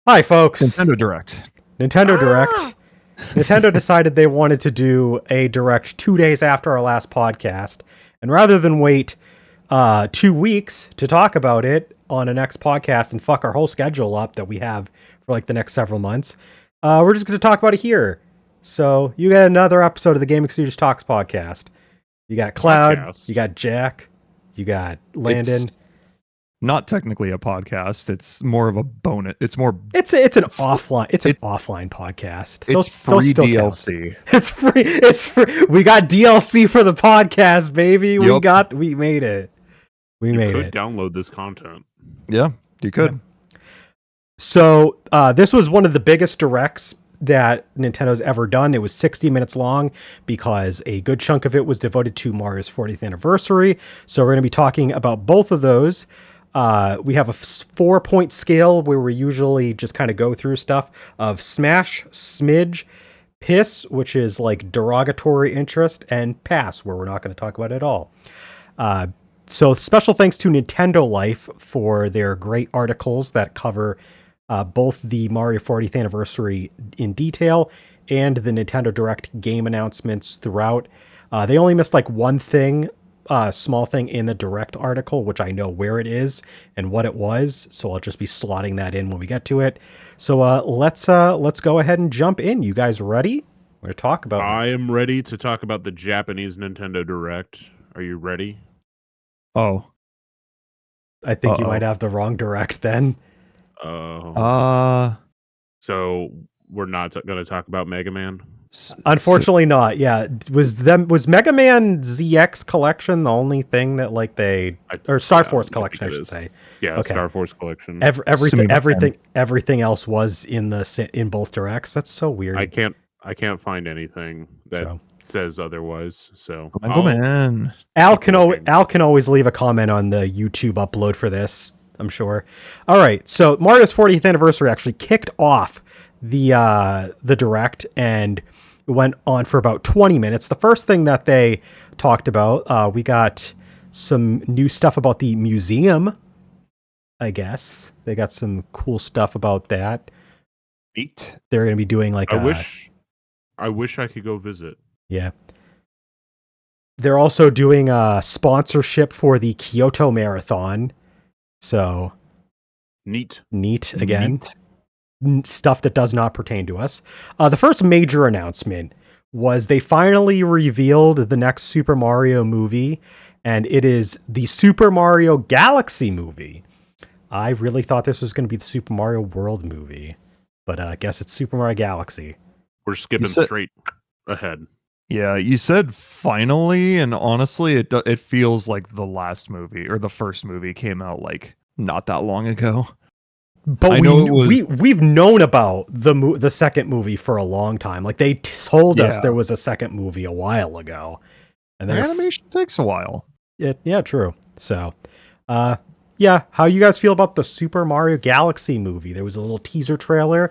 Hi, folks. Nintendo Direct. Nintendo Direct. Nintendo decided they wanted to do a Direct 2 days after our last podcast. And rather than wait 2 weeks to talk about it on a next podcast and fuck our whole schedule up that we have for like the next several months, we're just going to talk about it here. So you got another episode of the GamingStooges Talks podcast. You got Cloud, you got Jack, you got Landon. It's not technically a podcast. It's more of a bonus. It's an offline. It's an offline podcast. It's free DLC. Count. It's free. It's free. We got DLC for the podcast, baby. Yep. We made it. We made it. You could download this content. Yeah, you could. Yeah. So this was one of the biggest directs that Nintendo's ever done. It was 60 minutes long because a good chunk of it was devoted to Mario's 40th anniversary. So we're going to be talking about both of those. We have a 4-point scale where we usually just kind of go through stuff of smash, smidge, piss, which is like derogatory interest, and pass, where we're not going to talk about it at all. So special thanks to Nintendo Life for their great articles that cover both the Mario 40th anniversary in detail and the Nintendo Direct game announcements throughout. They only missed like one thing, small thing in the Direct article, which I know where it is and what it was, so I'll just be slotting that in when we get to it. So let's go ahead and jump in. You guys ready? We're going to talk about I am ready to talk about the Japanese Nintendo Direct. Are you ready? Oh. I think you might have the wrong Direct then. So we're not going to talk about Mega Man? Unfortunately not. Yeah. Was Mega Man ZX Collection the only thing that like or Star Force Collection I should say. Yeah, okay. Star Force Collection. Everything else was in both Directs. That's so weird. I can't find anything that says otherwise. So man. Al can always leave a comment on the YouTube upload for this, I'm sure. All right. So Mario's 40th anniversary actually kicked off the Direct and went on for about 20 minutes. The first thing that they talked about, we got some new stuff about the museum, I guess. They got some cool stuff about that. Neat. They're going to be doing like I wish I could go visit. Yeah. They're also doing a sponsorship for the Kyoto Marathon. So neat again. Stuff that does not pertain to us. The first major announcement was they finally revealed the next Super Mario movie, and it is the Super Mario Galaxy movie. I really thought this was going to be the Super Mario World movie, but I guess it's Super Mario Galaxy. We're skipping straight ahead. Yeah, you said finally, and honestly, it feels like the last movie or the first movie came out like not that long ago. But we've known about the second movie for a long time. Like they told us there was a second movie a while ago, and animation takes a while. Yeah, true. So, how you guys feel about the Super Mario Galaxy movie? There was a little teaser trailer.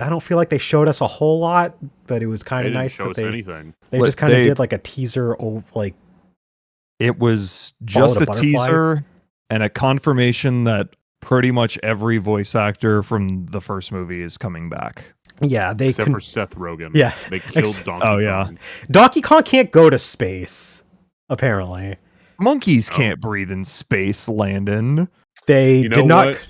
I don't feel like they showed us a whole lot, but it was kind of nice that they just kind of did like a teaser like. It was just a teaser and a confirmation that pretty much every voice actor from the first movie is coming back. Yeah, except for Seth Rogen. Yeah, they killed Donkey Kong. Yeah, Donkey Kong can't go to space. Apparently, monkeys can't breathe in space. Landon, they did not. What?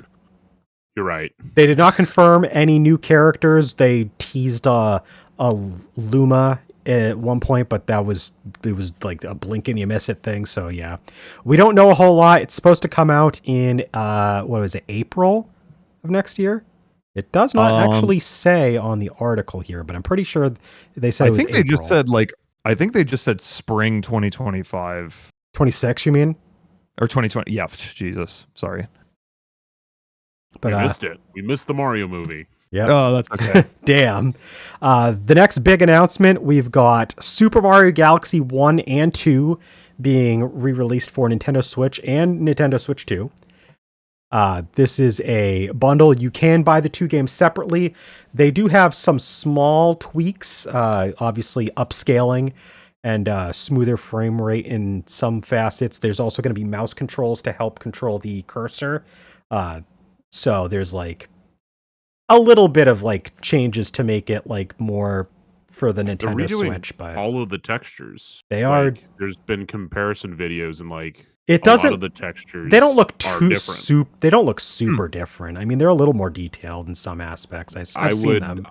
You're right. They did not confirm any new characters. They teased a Luma at one point, but it was like a blink and you miss it thing. So yeah, we don't know a whole lot. It's supposed to come out in April of next year. It does not actually say on the article here, but I'm pretty sure they said. I think they just said spring 2025. 26, you mean? Or 2020? Yeah, Jesus, sorry. But we missed it. We missed the Mario movie. Yeah. Oh, that's okay. Damn. The next big announcement, we've got Super Mario Galaxy 1 and 2 being re-released for Nintendo Switch and Nintendo Switch 2. This is a bundle. You can buy the two games separately. They do have some small tweaks, obviously upscaling and smoother frame rate in some facets. There's also going to be mouse controls to help control the cursor. So there's like a little bit of like changes to make it like more for the They're Nintendo redoing Switch, but all of the textures. they are. Like, there's been comparison videos, and like It a lot of doesn't. the They don't textures look are too different. They don't look super different. I mean, they're a little more detailed in some aspects. I've seen them.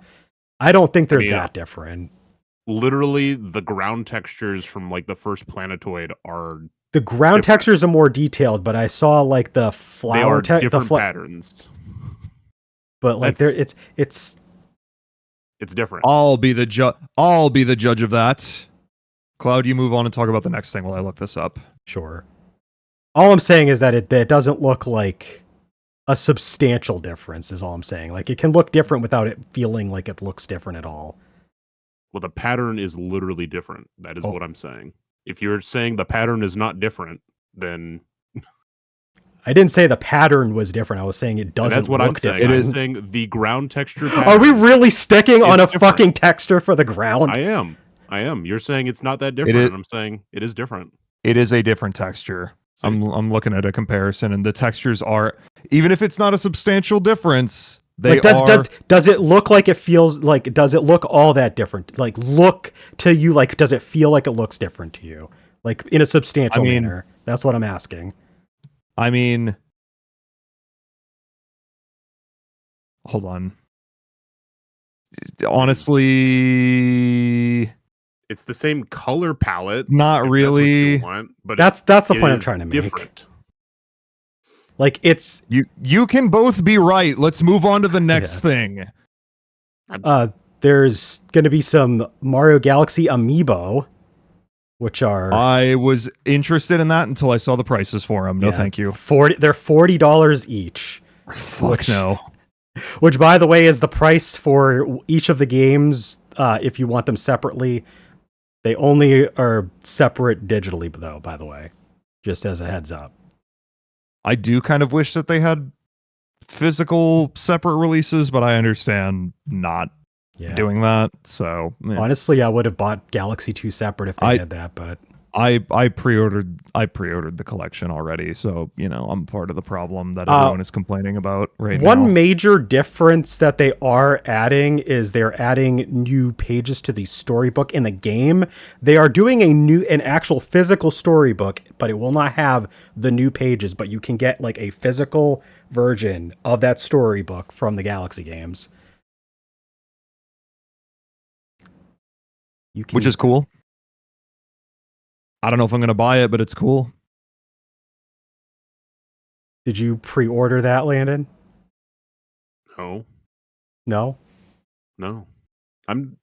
I don't think they're that different. Literally, the ground textures from like the first Planetoid are the ground textures are more detailed, but I saw like the flower different patterns. But like it's different. I'll be the judge of that. Cloud, you move on and talk about the next thing while I look this up. Sure. All I'm saying is that it doesn't look like a substantial difference is all I'm saying. Like it can look different without it feeling like it looks different at all. Well, the pattern is literally different. That is what I'm saying. If you're saying the pattern is not different, then I didn't say the pattern was different. I was saying it doesn't that's what look I'm saying. different. I'm saying the ground texture pattern. Are we really sticking on a fucking texture for the ground? I am. You're saying it's not that different, and I'm saying it is different. It is a different texture. I'm looking at a comparison, and the textures are, even if it's not a substantial difference, they are. Does it look like it feels like? Does it look all that different? Like look to you, like does it feel like it looks different to you? Like in a substantial manner? That's what I'm asking. I mean, hold on. Honestly, it's the same color palette. Not really. But that's the point I'm trying to make. Different. Like it's you can both be right. Let's move on to the next thing. There's going to be some Mario Galaxy Amiibo, which are I was interested in that until I saw the prices for them. No, thank you. They're $40 each. Fuck no. Which, by the way, is the price for each of the games. If you want them separately, they only are separate digitally, though. By the way, just as a heads up. I do kind of wish that they had physical separate releases, but I understand not doing that. So honestly, I would have bought Galaxy 2 separate if they did that, but I pre-ordered the collection already, so I'm part of the problem that everyone is complaining about right now. One major difference that they are adding is they're adding new pages to the storybook in the game. They are doing an actual physical storybook, but it will not have the new pages, but you can get like a physical version of that storybook from the Galaxy games. Which is cool. I don't know if I'm going to buy it, but it's cool. Did you pre-order that, Landon? No. I'm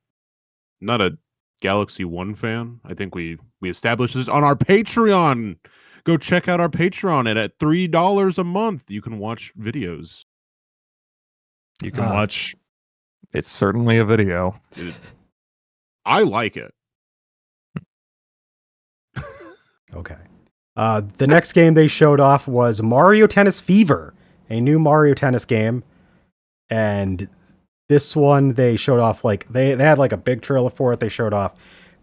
not a Galaxy 1 fan. I think we established this on our Patreon. Go check out our Patreon, and at $3 a month, you can watch videos. You can watch. It's certainly a video. I like it. Okay. The next game they showed off was Mario Tennis Fever, a new Mario Tennis game. And this one they showed off like they had like a big trailer for it. They showed off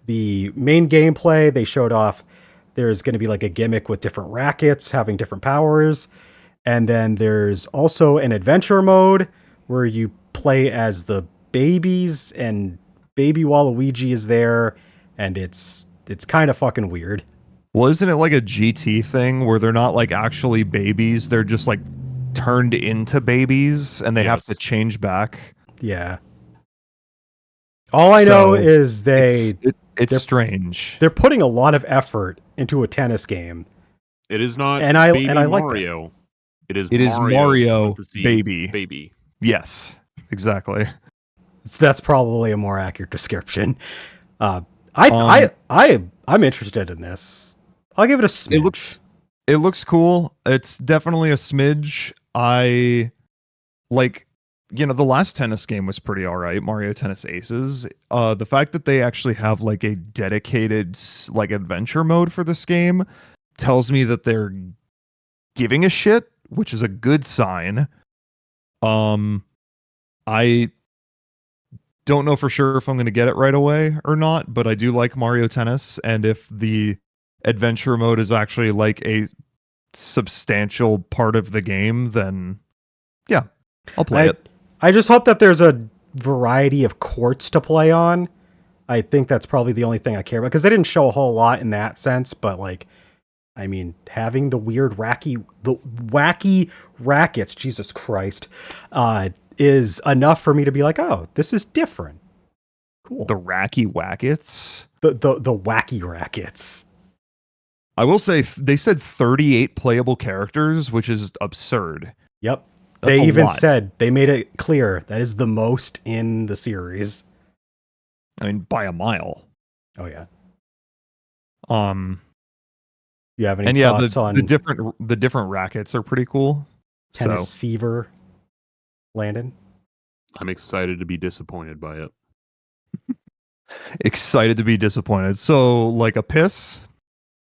the main gameplay. They showed off there's going to be like a gimmick with different rackets having different powers. And then there's also an adventure mode where you play as the babies, and Baby Waluigi is there, and it's kind of fucking weird. Well, isn't it like a GT thing where they're not like actually babies? They're just like turned into babies and they have to change back. Yeah. All I know is it's strange. They're putting a lot of effort into a tennis game. It is not Baby Mario. Like it is Mario baby. Baby. Yes, exactly. That's probably a more accurate description. I'm interested in this. I'll give it a smidge. It looks cool. It's definitely a smidge. I like, the last tennis game was pretty all right, Mario Tennis Aces. The fact that they actually have like a dedicated like adventure mode for this game tells me that they're giving a shit, which is a good sign. I don't know for sure if I'm going to get it right away or not, but I do like Mario Tennis, and if the adventure mode is actually like a substantial part of the game, then Yeah, I'll play it. I just hope that there's a variety of courts to play on. I think that's probably the only thing I care about, because they didn't show a whole lot in that sense, but like, I mean, having the wacky rackets, Jesus Christ, is enough for me to be like, oh, this is different. Cool. The Racky Wackets. The wacky rackets. I will say they said 38 playable characters, which is absurd. Yep. That's They a even lot. said, they made it clear that is the most in the series. I mean, by a mile. Oh yeah. You have any and yeah, thoughts on the different rackets are pretty cool. Tennis Fever, Landon? I'm excited to be disappointed by it. Excited to be disappointed. So, like a piss?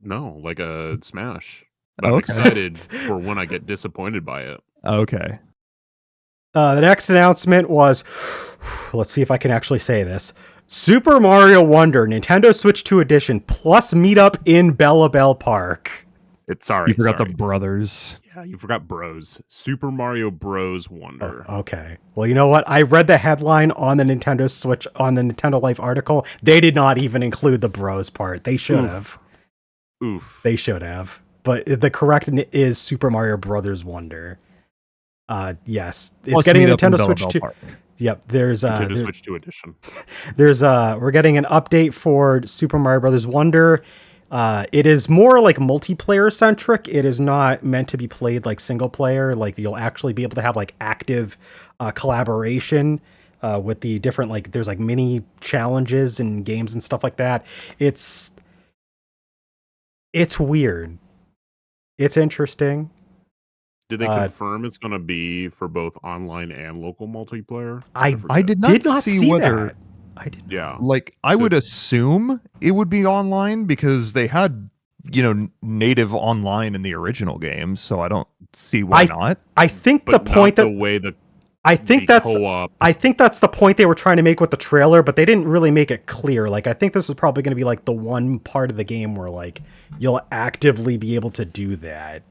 No, like a Smash. But I'm Okay. excited for when I get disappointed by it. Okay. The next announcement was, let's see if I can actually say this. Super Mario Wonder, Nintendo Switch 2 Edition, plus meetup in Bella Bell Park. You forgot the brothers. Yeah, you forgot Bros. Super Mario Bros. Wonder. Oh, okay. Well, you know what? I read the headline on the Nintendo Switch, on the Nintendo Life article. They did not even include the Bros part. They should have. Oof. They should have. But the correct is Super Mario Brothers Wonder. Yes. It's Plus getting a meetup in Nintendo Bella Switch Bell 2. Park. Yep, there's Nintendo Switch 2 Edition. we're getting an update for Super Mario Brothers Wonder. It is more like multiplayer centric. It is not meant to be played like single player. Like you'll actually be able to have like active collaboration with the different, like there's like mini challenges and games and stuff like that. It's weird. It's interesting. Did they confirm it's going to be for both online and local multiplayer? I did not see whether that. I didn't. Yeah. Like, I would assume it would be online because they had, native online in the original game, so I don't see why not. I think But the point not that the way the I think that's co-op. I think that's the point they were trying to make with the trailer, but they didn't really make it clear. Like, I think this is probably going to be like the one part of the game where like you'll actively be able to do that.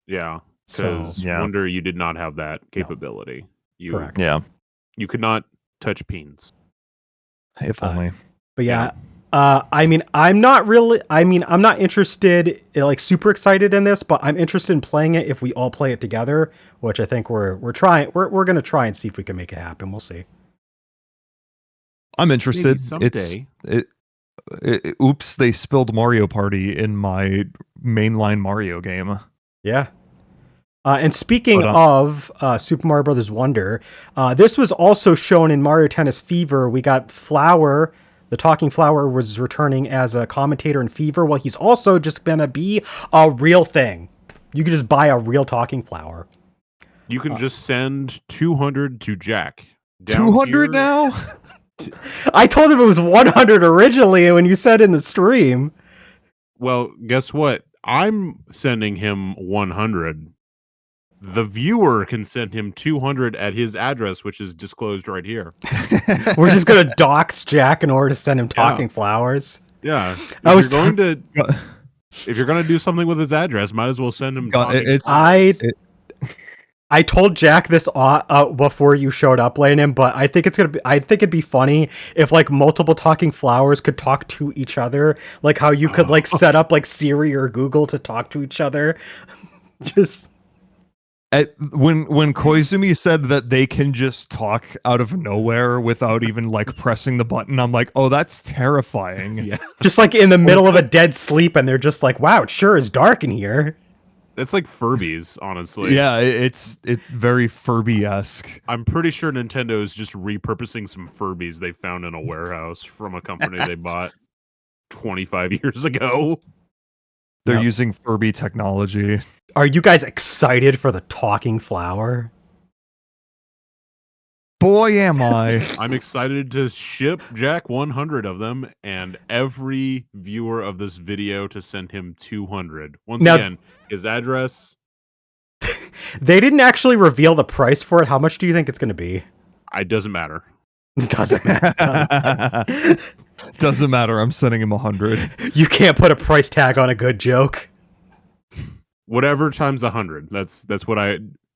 Yeah. So Because Wonder, you did not have that capability. Correct. Yeah. You could not touch peens. If only. But yeah. I mean, I'm not interested, like super excited in this, but I'm interested in playing it if we all play it together, which I think we're going to try and see if we can make it happen. We'll see. I'm interested. Maybe someday. Oops, they spilled Mario Party in my mainline Mario game. Yeah. And speaking of Super Mario Brothers Wonder, this was also shown in Mario Tennis Fever. We got Flower. The Talking Flower was returning as a commentator in Fever. Well, he's also just going to be a real thing. You can just buy a real Talking Flower. You can just send 200 to Jack. 200 now? I told him it was 100 originally when you said in the stream. Well, guess what? I'm sending him 100. The viewer can send him 200 at his address, which is disclosed right here. We're just going to dox Jack in order to send him Talking Flowers. Yeah. If you're going to do something with his address, might as well send him I told Jack this before you showed up, Landon, but I think it'd be funny if like multiple Talking Flowers could talk to each other, like how you could like set up like Siri or Google to talk to each other. Just when Koizumi said that they can just talk out of nowhere without even like pressing the button, I'm like, oh, that's terrifying. Yeah. Just like in the middle of a dead sleep, and they're just like, wow, it sure is dark in here. That's like Furbies, honestly. Yeah, it's very Furby-esque. I'm pretty sure Nintendo is just repurposing some Furbies they found in a warehouse from a company they bought 25 years ago. They're using Furby technology. Are you guys excited for the Talking Flower? Boy, am I. I'm excited to ship Jack 100 of them and every viewer of this video to send him 200. Once again, his address. They didn't actually reveal the price for it. How much do you think it's going to be? It doesn't matter. It doesn't matter. Doesn't matter. I'm sending him 100. You can't put a price tag on a good joke. Whatever times 100. That's what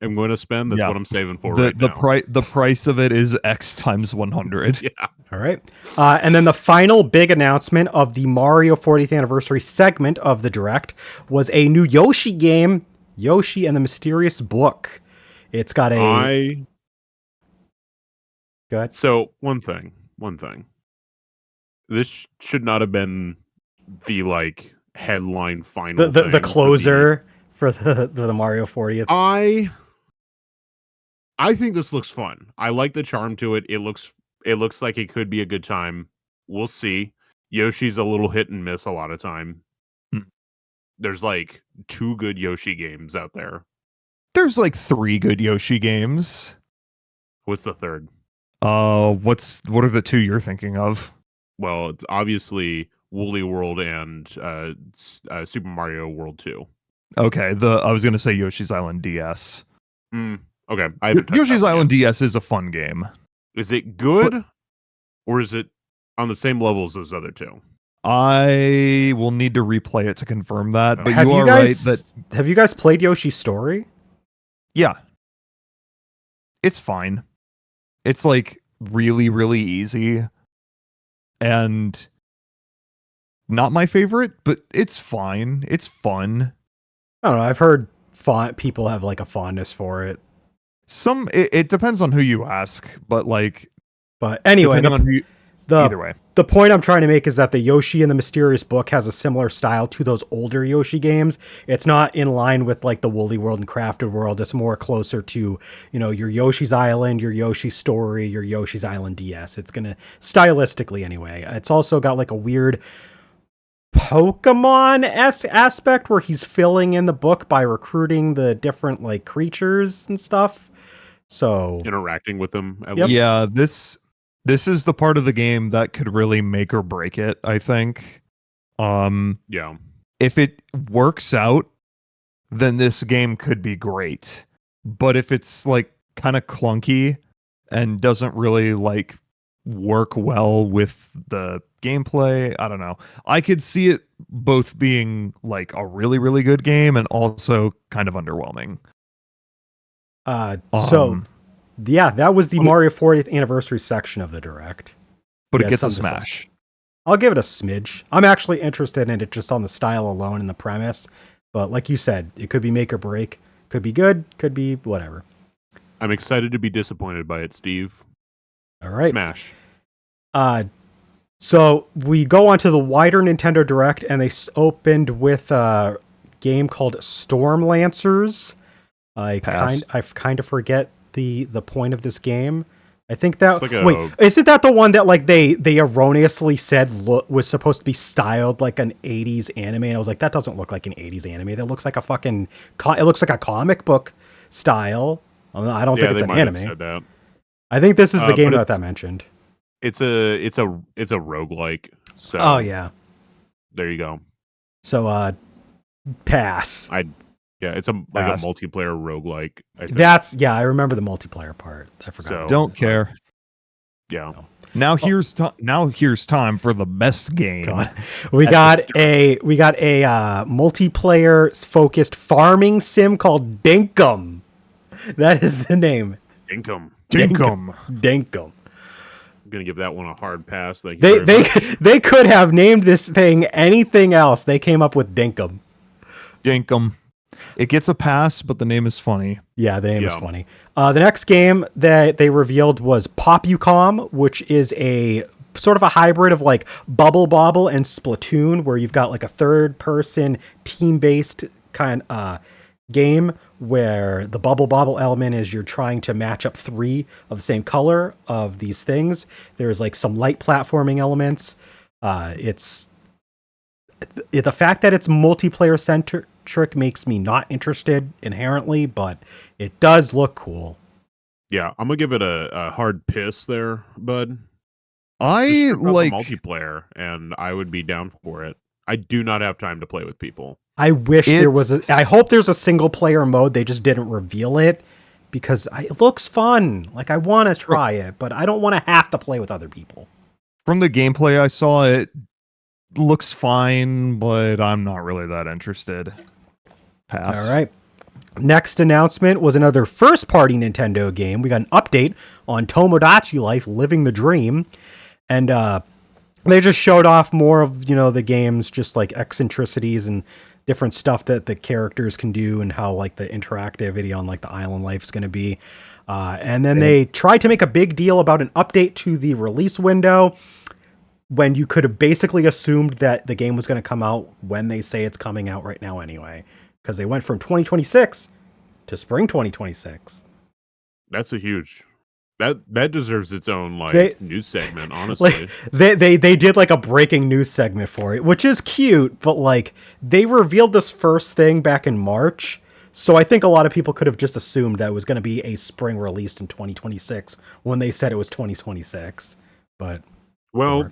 am going to spend. That's Yeah. what I'm saving for The right now. the price of it is X times 100. Yeah. All right. And then the final big announcement of the Mario 40th anniversary segment of the Direct was a new Yoshi game, Yoshi and the Mysterious Book. It's got a... Go ahead. So one thing. This should not have been the like headline final The thing closer for the Mario 40th. I think this looks fun. I like the charm to it. It looks like it could be a good time. We'll see. Yoshi's a little hit and miss a lot of time. There's like 2 good Yoshi games out there. There's like 3 good Yoshi games. What's the third? What are the 2 you're thinking of? Well, it's obviously Woolly World and Super Mario World 2. Okay, I was gonna say Yoshi's Island DS. Okay, I haven't touched Yoshi's that one Island yet. DS is a fun game. Is it good, or is it on the same level as those other 2? I will need to replay it to confirm that. But Have you are right that have you guys played Yoshi's Story? yeah, it's fine. It's like really, really easy, and not my favorite, but it's fine. It's fun. I don't know. I've heard people have like a fondness for it. It depends on who you ask, but like, But anyway, either way. The point I'm trying to make is that the Yoshi and the Mysterious Book has a similar style to those older Yoshi games. It's not in line with like the Woolly World and Crafted World. It's more closer to, your Yoshi's Island, your Yoshi's Story, your Yoshi's Island DS. It's going to, stylistically anyway. It's also got like a weird Pokemon-esque aspect where he's filling in the book by recruiting the different like creatures and stuff. So Interacting with them at Yep. least. Yeah, this is the part of the game that could really make or break it, I think. Yeah. If it works out, then this game could be great. But if it's like kind of clunky and doesn't really like work well with the gameplay, I don't know. I could see it both being like a really, really good game and also kind of underwhelming. Yeah, that was the Mario 40th anniversary section of the Direct. But Yeah, it gets a something to say. smash. I'll give it a smidge. I'm actually interested in it just on the style alone and the premise. But like you said, it could be make or break. Could be good, could be whatever. I'm excited to be disappointed by it, Steve. All right. Smash. So we go on to the wider Nintendo Direct, and they opened with a game called Storm Lancers. I kind of forget the point of this game. I think that isn't that the one that like they erroneously said was supposed to be styled like an 80s anime, and I was like, that doesn't look like an 80s anime. That looks like a fucking it looks like a comic book style. I don't think it's an anime. Said that. I think this is the game that mentioned. It's a roguelike. So oh yeah, there you go. So pass. It's a multiplayer roguelike. I remember the multiplayer part. I forgot. So, don't care. Yeah. Now here's time for the best game. God. We got a multiplayer focused farming sim called Dinkum. That is the name. Dinkum. Dinkum. I'm gonna give that one a hard pass. Thank you very much. They could have named this thing anything else. They came up with Dinkum. It gets a pass, but the name is funny. Yeah, the name is funny. The next game that they revealed was Popucom, which is a sort of a hybrid of like Bubble Bobble and Splatoon, where you've got like a third-person team-based kind game where the Bubble Bobble element is you're trying to match up 3 of the same color of these things. There's like some light platforming elements. It's the fact that it's multiplayer centric makes me not interested inherently, but it does look cool. Yeah, I'm gonna give it a hard piss there, bud. I like multiplayer, and I would be down for it. I do not have time to play with people. I wish there was I hope there's a single player mode. They just didn't reveal it because it looks fun. Like I want to try it, but I don't want to have to play with other people. From the gameplay I saw, it looks fine, but I'm not really that interested. Pass. All right. Next announcement was another first-party Nintendo game. We got an update on Tomodachi Life: Living the Dream, and they just showed off more of the game's just like eccentricities and different stuff that the characters can do and how like the interactivity on like the island life is going to be. And then they tried to make a big deal about an update to the release window when you could have basically assumed that the game was going to come out when they say it's coming out right now anyway, because they went from 2026 to spring 2026. That's a huge. That deserves its own news segment, honestly. Like, they did like a breaking news segment for it, which is cute, but like they revealed this first thing back in March. So I think a lot of people could have just assumed that it was going to be a spring released in 2026 when they said it was 2026. But well,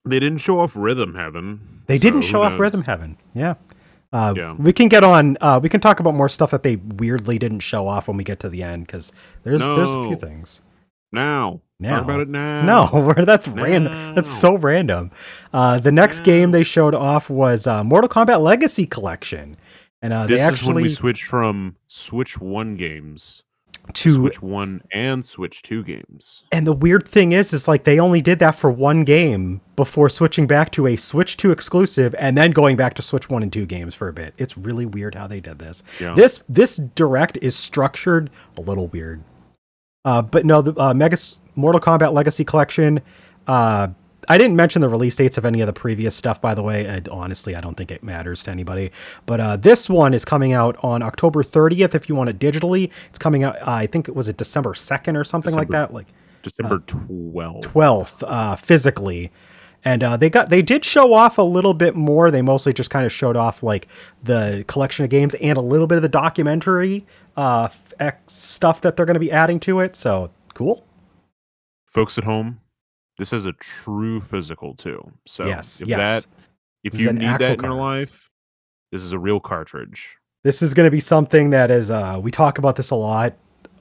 they didn't show off Rhythm Heaven. They didn't show off Rhythm Heaven. Yeah. Yeah. We can get on. We can talk about more stuff that they weirdly didn't show off when we get to the end, because there's a few things. Now. Talk about it now. No, that's random. That's so random. The next game they showed off was Mortal Kombat Legacy Collection, and this is when we switched from Switch 1 games to Switch 1 and Switch 2 games. And the weird thing is like they only did that for one game before switching back to a Switch 2 exclusive and then going back to Switch 1 and 2 games for a bit. It's really weird how they did this. Yeah. This direct is structured a little weird. But no, the Mortal Kombat Legacy Collection, I didn't mention the release dates of any of the previous stuff, by the way. Honestly, I don't think it matters to anybody. But this one is coming out on October 30th if you want it digitally. It's coming out, I think it was December 2nd or something like that. Like December 12th. 12th, physically. And they did show off a little bit more. They mostly just kind of showed off like the collection of games and a little bit of the documentary stuff that they're going to be adding to it. So cool. Folks at home, this is a true physical too. So if you need that in your life, this is a real cartridge. This is going to be something that is, we talk about this a lot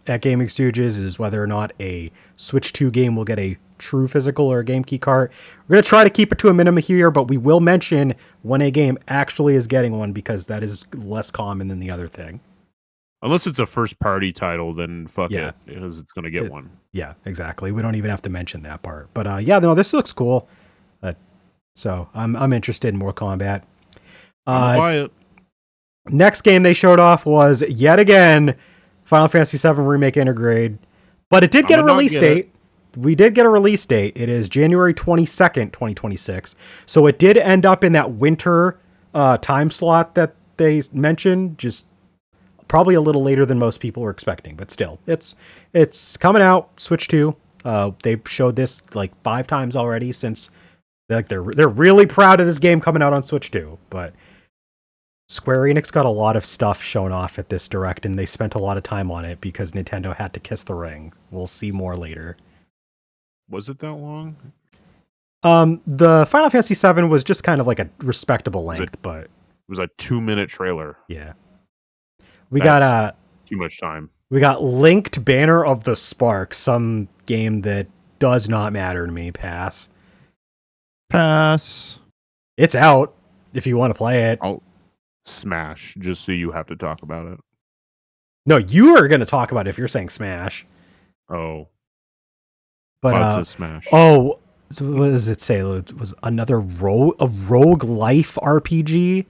at Gaming Stooges, is whether or not a Switch 2 game will get a true physical or a game key cart. We're going to try to keep it to a minimum here, but we will mention when a game actually is getting one, because that is less common than the other thing. Unless it's a first party title, then fuck it, because it's going to get one. Yeah, exactly. We don't even have to mention that part. But this looks cool. So I'm interested in more Kombat. Buy it. Next game they showed off was yet again Final Fantasy VII Remake Intergrade, but it did get a release date. We did get a release date. It is January 22nd, 2026. So it did end up in that winter time slot that they mentioned, just probably a little later than most people were expecting, but still, it's coming out. Switch 2. They showed this like 5 times already since they're really proud of this game coming out on Switch 2. But Square Enix got a lot of stuff shown off at this direct, and they spent a lot of time on it because Nintendo had to kiss the ring. We'll see more later. Was it that long? The Final Fantasy VII was just kind of like a respectable length, but it was a 2-minute trailer. Yeah. We got too much time. We got Linked Banner of the Spark, some game that does not matter to me. Pass. It's out if you want to play it. I'll smash just so you have to talk about it. No, you are going to talk about it if you're saying smash. Oh. But smash. Oh, what does it say? It was another rogue life RPG.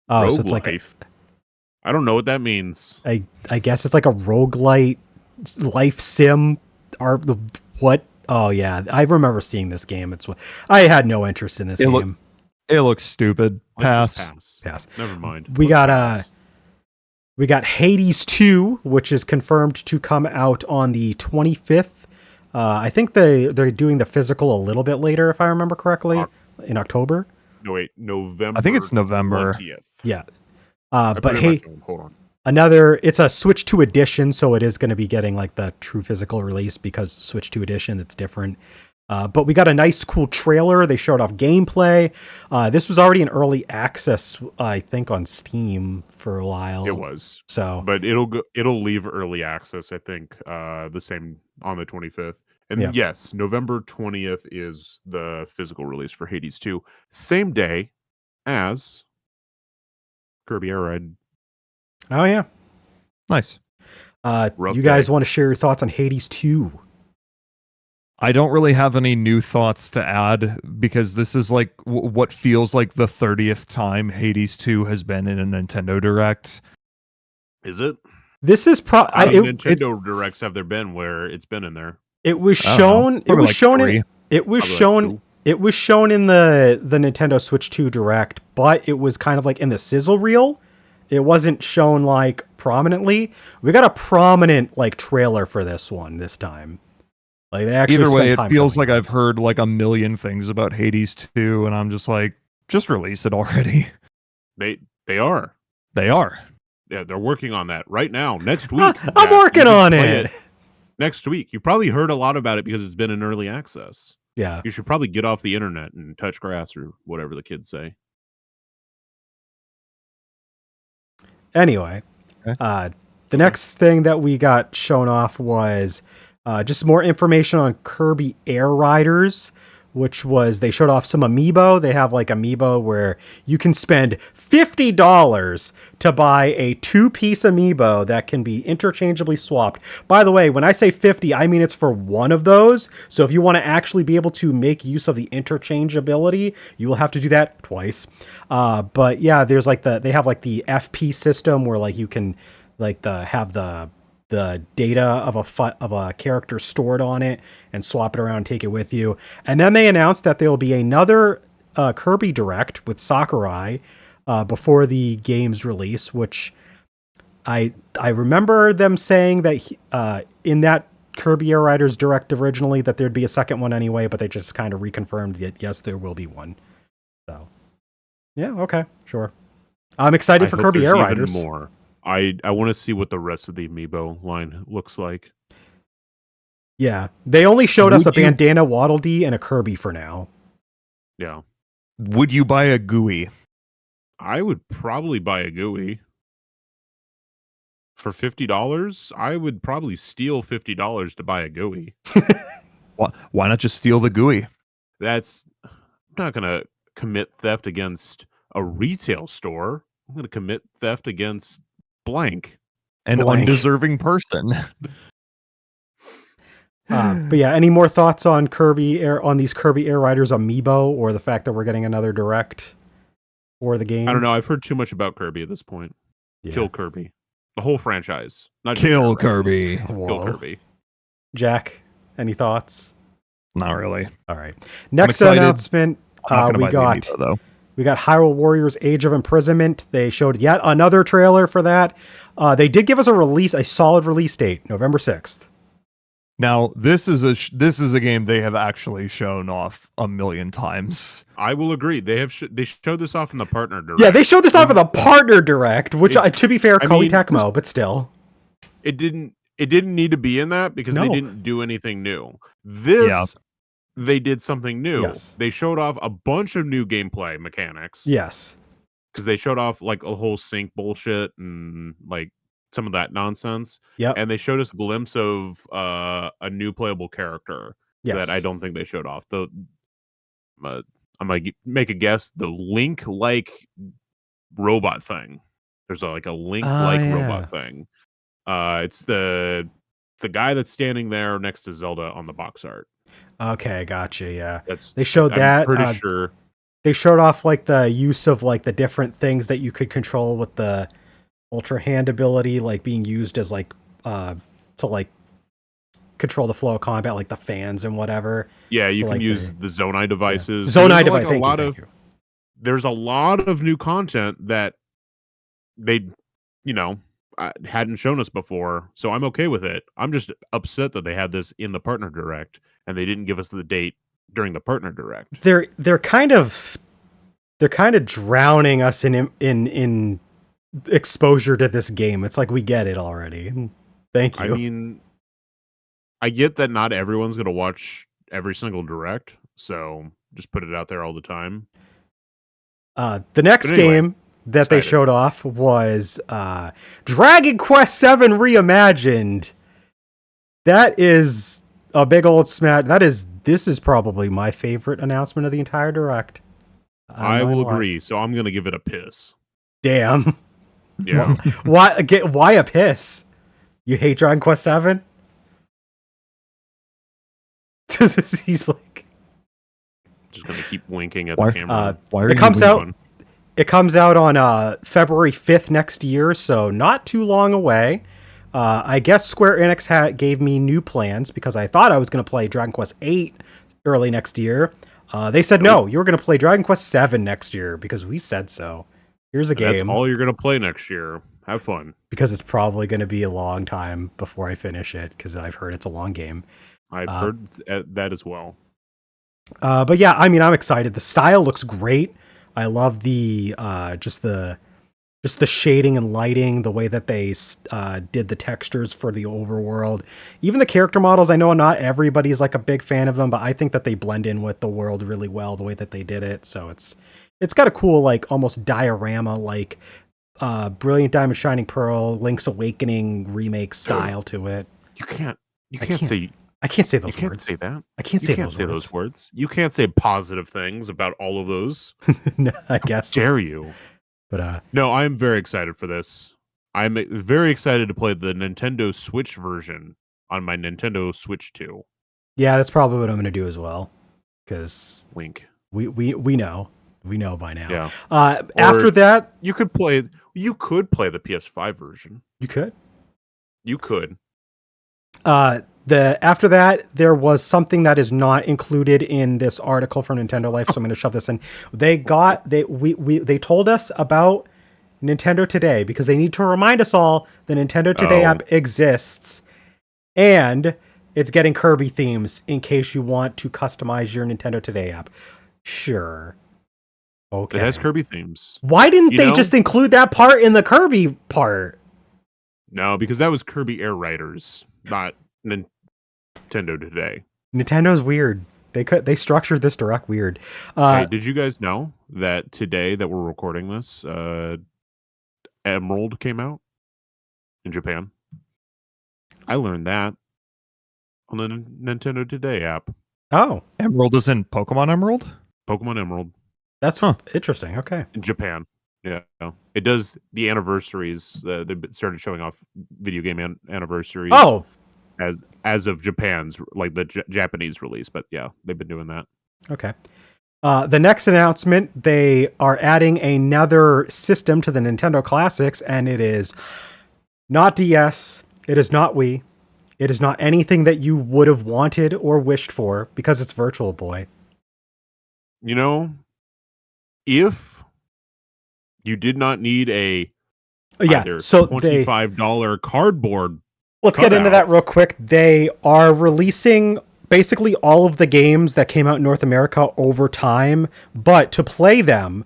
Oh, rogue so it's life. I don't know what that means. I guess it's like a roguelite life sim. What? Oh yeah, I remember seeing this game. I had no interest in this game. It looks stupid. Pass. Never mind. We got Hades 2, which is confirmed to come out on the 25th. I think they're doing the physical a little bit later, if I remember correctly, in October. No, wait, November. I think it's November. 20th. Yeah. But hey, hold on. It's a Switch 2 edition, so it is going to be getting like the true physical release because Switch 2 edition, it's different. But we got a nice, cool trailer. They showed off gameplay. This was already in early access, I think, on Steam for a while. It was. So, but it'll leave early access, I think, the same on the 25th. And yes, November 20th is the physical release for Hades 2. Same day as Kirby Air Ride. Oh yeah, Nice. Rough You guys day. want to share your thoughts on Hades 2? I don't really have any new thoughts to add because this is like what feels like the 30th time Hades 2 has been in a Nintendo Direct. Is it? This is How many it, Nintendo Directs have there been where it's been in there? it was I don't know. shown. It Probably was like shown 3. in. It was Probably like shown. 2. It was shown in the Nintendo Switch 2 Direct, but it was kind of like in the sizzle reel. It wasn't shown like prominently. We got a prominent like trailer for this one this time. Like they actually Either way, spent it time feels showing like it. I've heard like a million things about Hades 2, and I'm just like, just release it already. They are. They are. Yeah, they're working on that right now. Next week. I'm Jack, working you can on play it. next week. You probably heard a lot about it because it's been in early access. Yeah. You should probably get off the internet and touch grass or whatever the kids say. Anyway, Okay. the next thing that we got shown off was just more information on Kirby Air Riders, which was they showed off some amiibo. They have like amiibo where you can spend $50 to buy a 2-piece amiibo that can be interchangeably swapped. By the way, when I say 50, I mean it's for one of those. So if you want to actually be able to make use of the interchangeability, you will have to do that twice. But yeah, there's like they have like the FP system where like you can like have the data of a character stored on it and swap it around and take it with you. And then they announced that there will be another Kirby Direct with Sakurai before the game's release, which I remember them saying that in that Kirby Air Riders Direct originally that there'd be a second one anyway, but they just kind of reconfirmed that yes, there will be one. So yeah, okay, sure. I'm excited for hope Kirby there's Air even Riders. more. I want to see what the rest of the amiibo line looks like. Yeah, they only showed us Would a you- bandana Waddle Dee and a Kirby for now. Yeah. Would you buy a GUI? I would probably buy a GUI. For $50, I would probably steal $50 to buy a GUI. Why not just steal the GUI? I'm not going to commit theft against a retail store. I'm going to commit theft against blank. An Blank. undeserving person. But yeah, any more thoughts on these Kirby Air Riders amiibo, or the fact that we're getting another direct for the game? I don't know. I've heard too much about Kirby at this point. Yeah. Kill Kirby. The whole franchise. Not just Kill Air Riders. Kirby. Kill Whoa. Kirby. Jack, any thoughts? Not really. All right. Next excited. announcement, I'm not gonna we buy got the amiibo, though. we got Hyrule Warriors: Age of Imprisonment. They showed yet another trailer for that. They did give us a solid release date, November 6th. Now, this is a game they have actually shown off a million times. I will agree. They showed this off in the partner direct. Yeah, they showed this off of the partner direct, which, to be fair, I Koei mean, Tecmo, but still. It didn't need to be in that because they No. didn't do anything new. This Yeah. they did something new. Yes. They showed off a bunch of new gameplay mechanics. Yes. Because they showed off like a whole sync bullshit and like some of that nonsense. Yep. And they showed us a glimpse of a new playable character Yes. that I don't think they showed off. I might make a guess. The Link-like robot thing. There's a Link-like yeah. robot thing. It's the guy that's standing there next to Zelda on the box art. Okay, gotcha. Yeah. That's They showed I'm that. pretty sure. They showed off like the use of like the different things that you could control with the Ultra Hand ability, like being used as like to like control the flow of combat, like the fans and whatever. Yeah, you for, can like, use the Zonai devices. Zonai There's, device. Thank you. There's a lot of new content that they, hadn't shown us before, so I'm okay with it. I'm just upset that they had this in the partner direct and they didn't give us the date during the partner direct. They're kind of drowning us in exposure to this game. It's like we get it already. Thank you. I mean, I get that not everyone's going to watch every single direct, so just put it out there all the time. The next game that they showed off was Dragon Quest VII Reimagined. That is a big old smash. This is probably my favorite announcement of the entire direct. I will agree, so I'm going to give it a piss. Damn. Yeah. Why a piss? You hate Dragon Quest VII? He's like, Just gonna keep winking at Why- the camera. Why are it you comes out. winking? It comes out on February 5th next year, so not too long away. I guess Square Enix gave me new plans because I thought I was going to play Dragon Quest VIII early next year. They said, no, you're going to play Dragon Quest VII next year because we said so. Here's a game. That's all you're gonna play next year. Have fun. Because it's probably going to be a long time before I finish it because I've heard it's a long game. I've heard that as well. But yeah, I mean, I'm excited. The style looks great. I love the just the shading and lighting, the way that they did the textures for the overworld. Even the character models, I know not everybody's like a big fan of them, but I think that they blend in with the world really well, the way that they did it. So it's got a cool, like, almost diorama, like Brilliant Diamond Shining Pearl, Link's Awakening remake style to it. You can't I can't say I can't say those you can't words. say that. I can't You say, can't those, say words. those words. You can't say positive things about all of those. No, I guess. Dare you? But No, I'm very excited for this. I'm very excited to play the Nintendo Switch version on my Nintendo Switch 2. yeah, that's probably what I'm going to do as well. Because Wink. we know by now. Yeah. After that, You could play the PS5 version. you could. You could. After that, there was something that is not included in this article from Nintendo Life, so I'm going to shove this in. They told us about Nintendo Today because they need to remind us all the Nintendo Today app exists, and it's getting Kirby themes in case you want to customize your Nintendo Today app. Sure. Okay. It has Kirby themes. Why didn't they just include that part in the Kirby part? No, because that was Kirby Air Riders, not Nintendo Today. Nintendo's weird. They structured this direct weird. Hey, did you guys know that today that we're recording this, Emerald came out in Japan? I learned that on the Nintendo Today app. Oh, Emerald is in Pokemon Emerald? Pokemon Emerald. that's interesting. Okay. In Japan. Yeah. It does the anniversaries. They started showing off video game anniversaries. Oh, As of Japan's, like the Japanese release. But yeah, they've been doing that. okay. The next announcement, they are adding another system to the Nintendo Classics, and it is not DS. It is not Wii. It is not anything that you would have wanted or wished for because it's Virtual Boy. You know, if you did not need a so $25 cardboard. Let's get into that real quick. They are releasing basically all of the games that came out in North America over time, but to play them,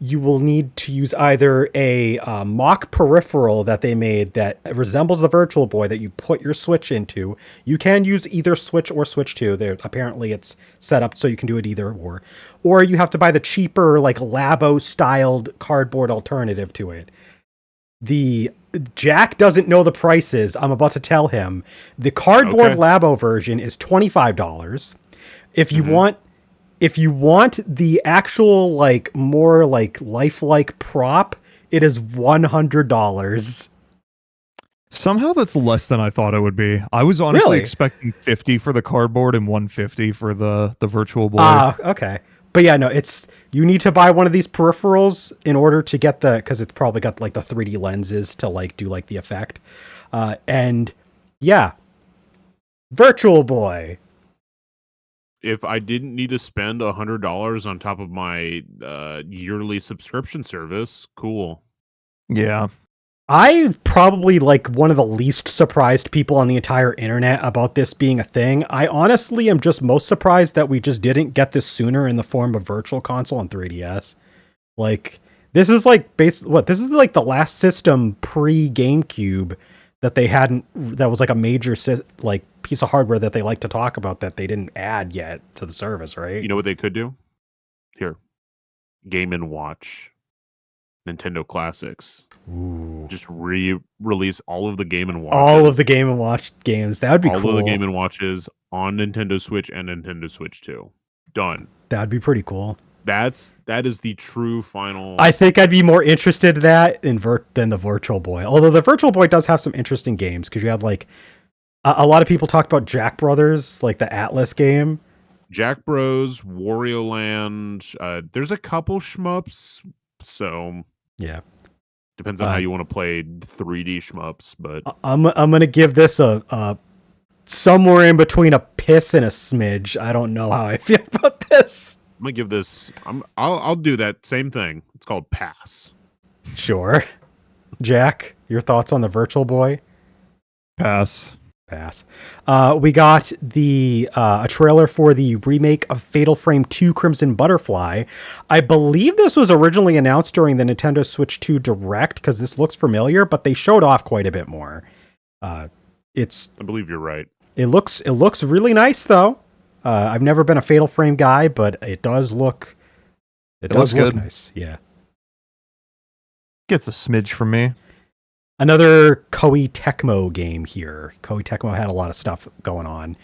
you will need to use either a mock peripheral that they made that resembles the Virtual Boy that you put your Switch into. You can use either Switch or Switch 2. Apparently it's set up so you can do it either or. Or you have to buy the cheaper, like, Labo-styled cardboard alternative to it. The Jack doesn't know the prices. I'm about to tell him. The cardboard Labo version is $25. If you want the actual, like, more like lifelike prop, it is $100. Somehow that's less than I thought it would be. I was honestly expecting $50 for the cardboard and $150 for the Virtual Boy. Okay. But yeah, no, you need to buy one of these peripherals in order to get because it's probably got like the 3D lenses to like do like the effect. And yeah, Virtual Boy. If I didn't need to spend $100 on top of my yearly subscription service, cool. Yeah. I'm probably like one of the least surprised people on the entire internet about this being a thing. I honestly am just most surprised that we just didn't get this sooner in the form of Virtual Console and 3DS. Like, this is like this is like the last system pre GameCube that they hadn't, that was like a major like piece of hardware that they like to talk about that they didn't add yet to the service, right? You know what they could do? Here, Game & Watch, Nintendo Classics. Ooh. Just release all of the Game & Watches. All of the Game & Watch games. That would be cool. All of the Game & Watches on Nintendo Switch and Nintendo Switch 2. Done. That'd be pretty cool. That is the true final. I think I'd be more interested in that than the Virtual Boy. Although the Virtual Boy does have some interesting games because you had like a lot of people talked about Jack Brothers, like the Atlas game. Jack Bros, Wario Land. There's a couple shmups, so Yeah, depends on how you want to play 3D shmups. But I'm gonna give this a somewhere in between a piss and a smidge. I don't know how I feel about this. I'm gonna give this. I'll do that same thing. It's called pass. Sure, Jack, your thoughts on the Virtual Boy? Pass. Pass. We got a trailer for the remake of Fatal Frame 2 Crimson Butterfly. I believe this was originally announced during the Nintendo Switch 2 Direct because this looks familiar, but they showed off quite a bit more. I believe you're right. It looks really nice though. I've never been a Fatal Frame guy, but it does look it does look good. nice. Yeah. Gets a smidge from me. Another Koei Tecmo game here. Koei Tecmo had a lot of stuff going on.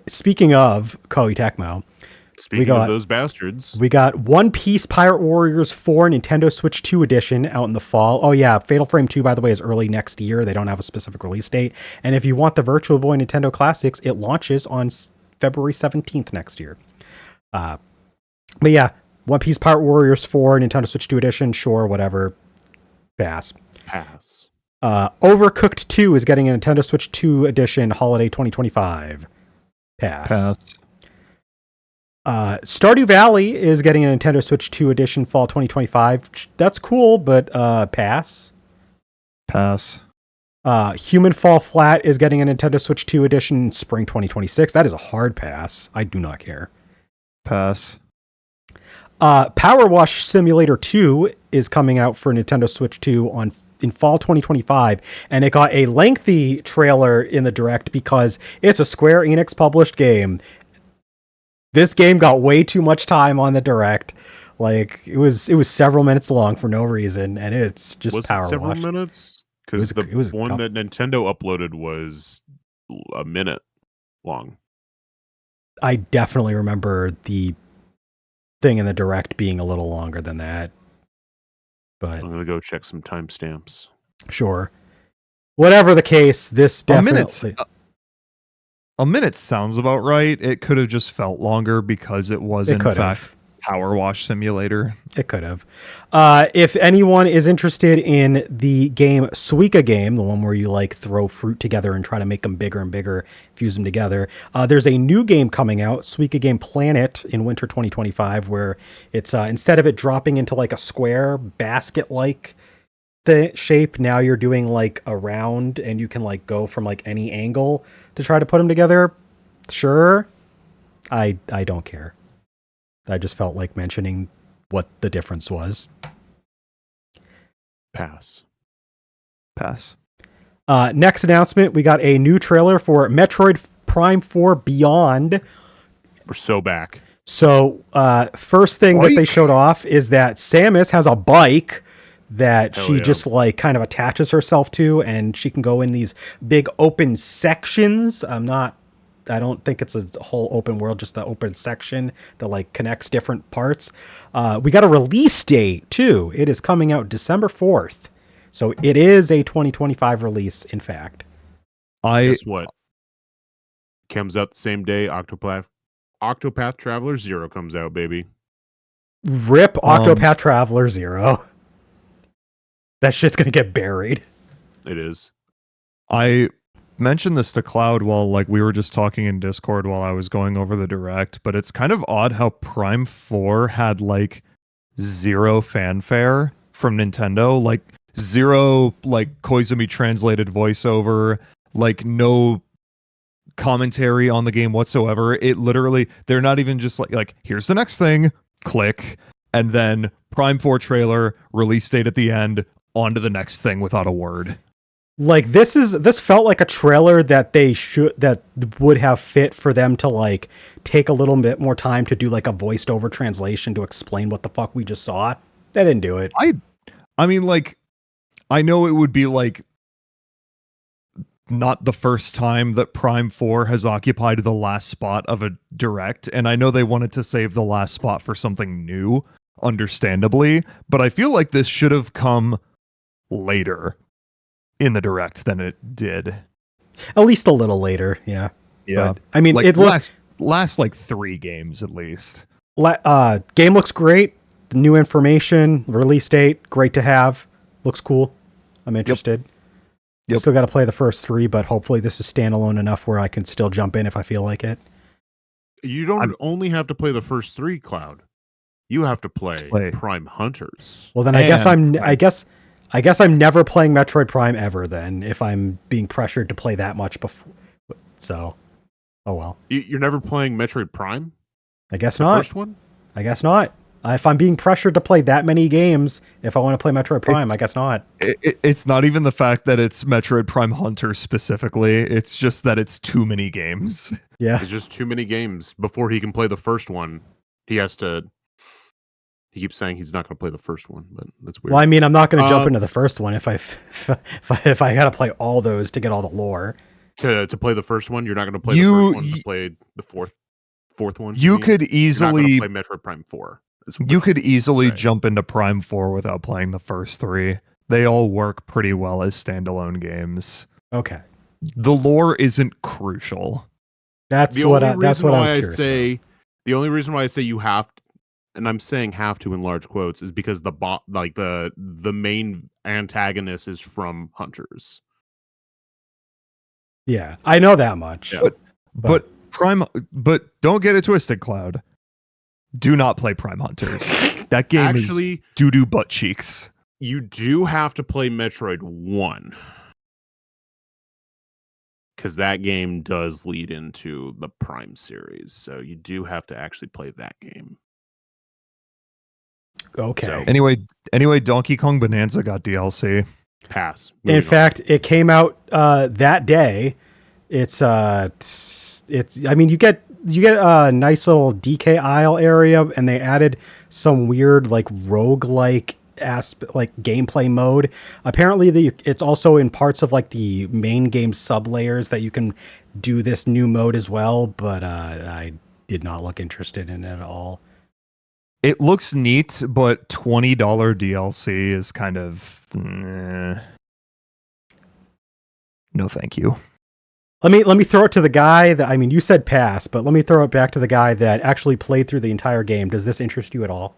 Speaking of Koei Tecmo, Speaking of those bastards, we got One Piece Pirate Warriors 4 Nintendo Switch 2 edition out in the fall. Oh yeah, Fatal Frame 2, by the way, is early next year. They don't have a specific release date. And if you want the Virtual Boy Nintendo Classics, it launches on February 17th next year. But yeah, One Piece Pirate Warriors 4 Nintendo Switch 2 edition, sure, whatever. Pass. Overcooked 2 is getting a Nintendo Switch 2 edition holiday 2025. Pass. Stardew Valley is getting a Nintendo Switch 2 edition fall 2025. That's cool, but pass. Human Fall Flat is getting a Nintendo Switch 2 edition spring 2026. That is a hard pass. I do not care. Pass. Power Wash Simulator 2 is coming out for Nintendo Switch 2 in fall 2025, and it got a lengthy trailer in the Direct because it's a Square Enix published game. This game got way too much time on the Direct. Like it was several minutes long for no reason, and it's just Power Wash. Several minutes? Because the one that Nintendo uploaded was a minute long. I definitely remember the thing in the Direct being a little longer than that. But I'm gonna go check some timestamps. Sure. Whatever the case, this definitely a minute sounds about right. It could have just felt longer because it was in fact Power Wash Simulator. It could have. If anyone is interested in the game Suika Game, the one where you like throw fruit together and try to make them bigger and bigger, fuse them together, there's a new game coming out, Suika Game Planet, in winter 2025, where it's instead of it dropping into like a square basket-like the shape, now you're doing like a round, and you can like go from like any angle to try to put them together. Sure, I don't care. I just felt like mentioning what the difference was. Pass. Next announcement, we got a new trailer for Metroid Prime 4 Beyond. We're so back. So, first thing that they showed off is that Samus has a bike that just like kind of attaches herself to, and she can go in these big open sections. I don't think it's a whole open world, just the open section that like connects different parts. We got a release date too. It is coming out December 4th. So it is a 2025 release, in fact. Guess what? Comes out the same day Octopath Traveler 0 comes out, baby. Rip Octopath Traveler 0. That shit's gonna get buried. It is. I mentioned this to Cloud while like we were just talking in Discord while I was going over the Direct, but it's kind of odd how Prime 4 had like zero fanfare from Nintendo, like zero like Koizumi translated voiceover, like no commentary on the game whatsoever. It literally, they're not even just like here's the next thing, click, and then Prime 4 trailer, release date at the end, on to the next thing without a word. Like this felt like a trailer that that would have fit for them to like take a little bit more time to do like a voiced over translation to explain what the fuck we just saw. They didn't do it. I mean, like, I know it would be like not the first time that Prime 4 has occupied the last spot of a direct, and I know they wanted to save the last spot for something new, understandably, but I feel like this should have come later in the direct than it did. At least a little later, yeah. Yeah. But, I mean, like it looks last like 3 games at least. game looks great. New information, release date, great to have. Looks cool. I'm interested. Yep. Still got to play the first 3, but hopefully this is standalone enough where I can still jump in if I feel like it. You don't only have to play the first 3, Cloud. You have to play Prime Hunters. Well, then I guess I'm never playing Metroid Prime ever. Then, if I'm being pressured to play that much before, so oh well. You're never playing Metroid Prime? I guess the not. First one? I guess not. If I'm being pressured to play that many games, if I want to play Metroid Prime, I guess not. It's not even the fact that it's Metroid Prime Hunter specifically. It's just that it's too many games. Yeah. It's just too many games. Before he can play the first one, he has to... He keeps saying he's not going to play the first one, but that's weird. Well, I mean, I'm not going to jump into the first one if I got to play all those to get all the lore. To play the first one, you're not going to play the first one to play the fourth one? You could easily play Metroid Prime 4. You could easily jump into Prime 4 without playing the first 3. They all work pretty well as standalone games. Okay. The lore isn't crucial. That's what I was curious about. The only reason why I say you have to, and I'm saying have to in large quotes, is because the main antagonist is from Hunters. Yeah, I know that much. Yeah. But don't get it twisted, Cloud. Do not play Prime Hunters. That game is doo-doo butt cheeks. You do have to play Metroid 1. Because that game does lead into the Prime series. So you do have to actually play that game. Okay. So, anyway, Donkey Kong Bonanza got DLC. Pass. In fact, it came out that day. It's I mean, you get a nice little DK Isle area, and they added some weird like roguelike aspect, like gameplay mode. Apparently it's also in parts of like the main game sub layers that you can do this new mode as well, but I did not look interested in it at all. It looks neat, but $20 DLC is kind of no thank you. Let me throw it to the guy that, I mean, you said pass, but let me throw it back to the guy that actually played through the entire game. Does this interest you at all?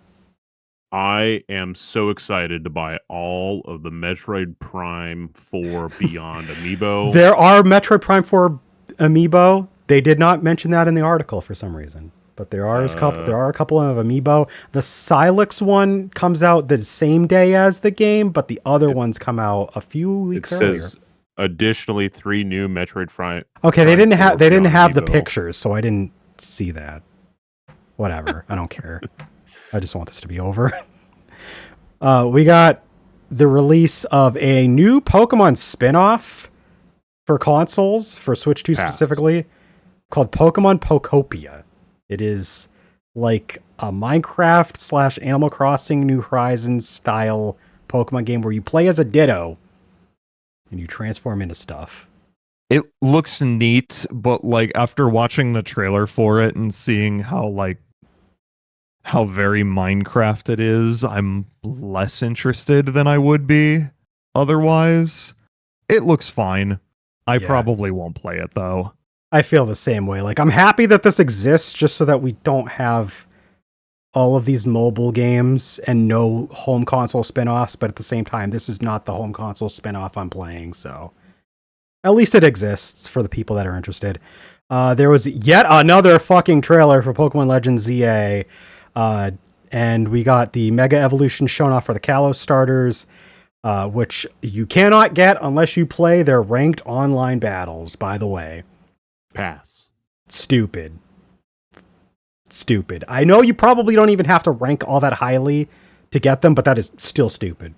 I am so excited to buy all of the Metroid Prime 4 Beyond amiibo. There are Metroid Prime 4 amiibo. They did not mention that in the article for some reason, but there are a couple of amiibo. The Silex one comes out the same day as the game, but the other ones come out a few weeks earlier. Says additionally 3 new Metroid Prime. Okay, they didn't have the amiibo. pictures, so I didn't see that. Whatever, I don't care. I just want this to be over. We got the release of a new Pokemon spin-off for consoles, for Switch 2 specifically, called Pokemon Pokopia. It is like a Minecraft / Animal Crossing New Horizons style Pokemon game where you play as a Ditto and you transform into stuff. It looks neat, but like after watching the trailer for it and seeing how very Minecraft it is, I'm less interested than I would be otherwise. It looks fine. I probably won't play it though. I feel the same way. Like, I'm happy that this exists just so that we don't have all of these mobile games and no home console spin-offs, but at the same time, this is not the home console spin-off I'm playing, so at least it exists for the people that are interested. There was yet another fucking trailer for Pokemon Legends ZA, and we got the Mega Evolution shown off for the Kalos starters, which you cannot get unless you play their ranked online battles, by the way. Pass. Stupid. I know you probably don't even have to rank all that highly to get them, but that is still stupid.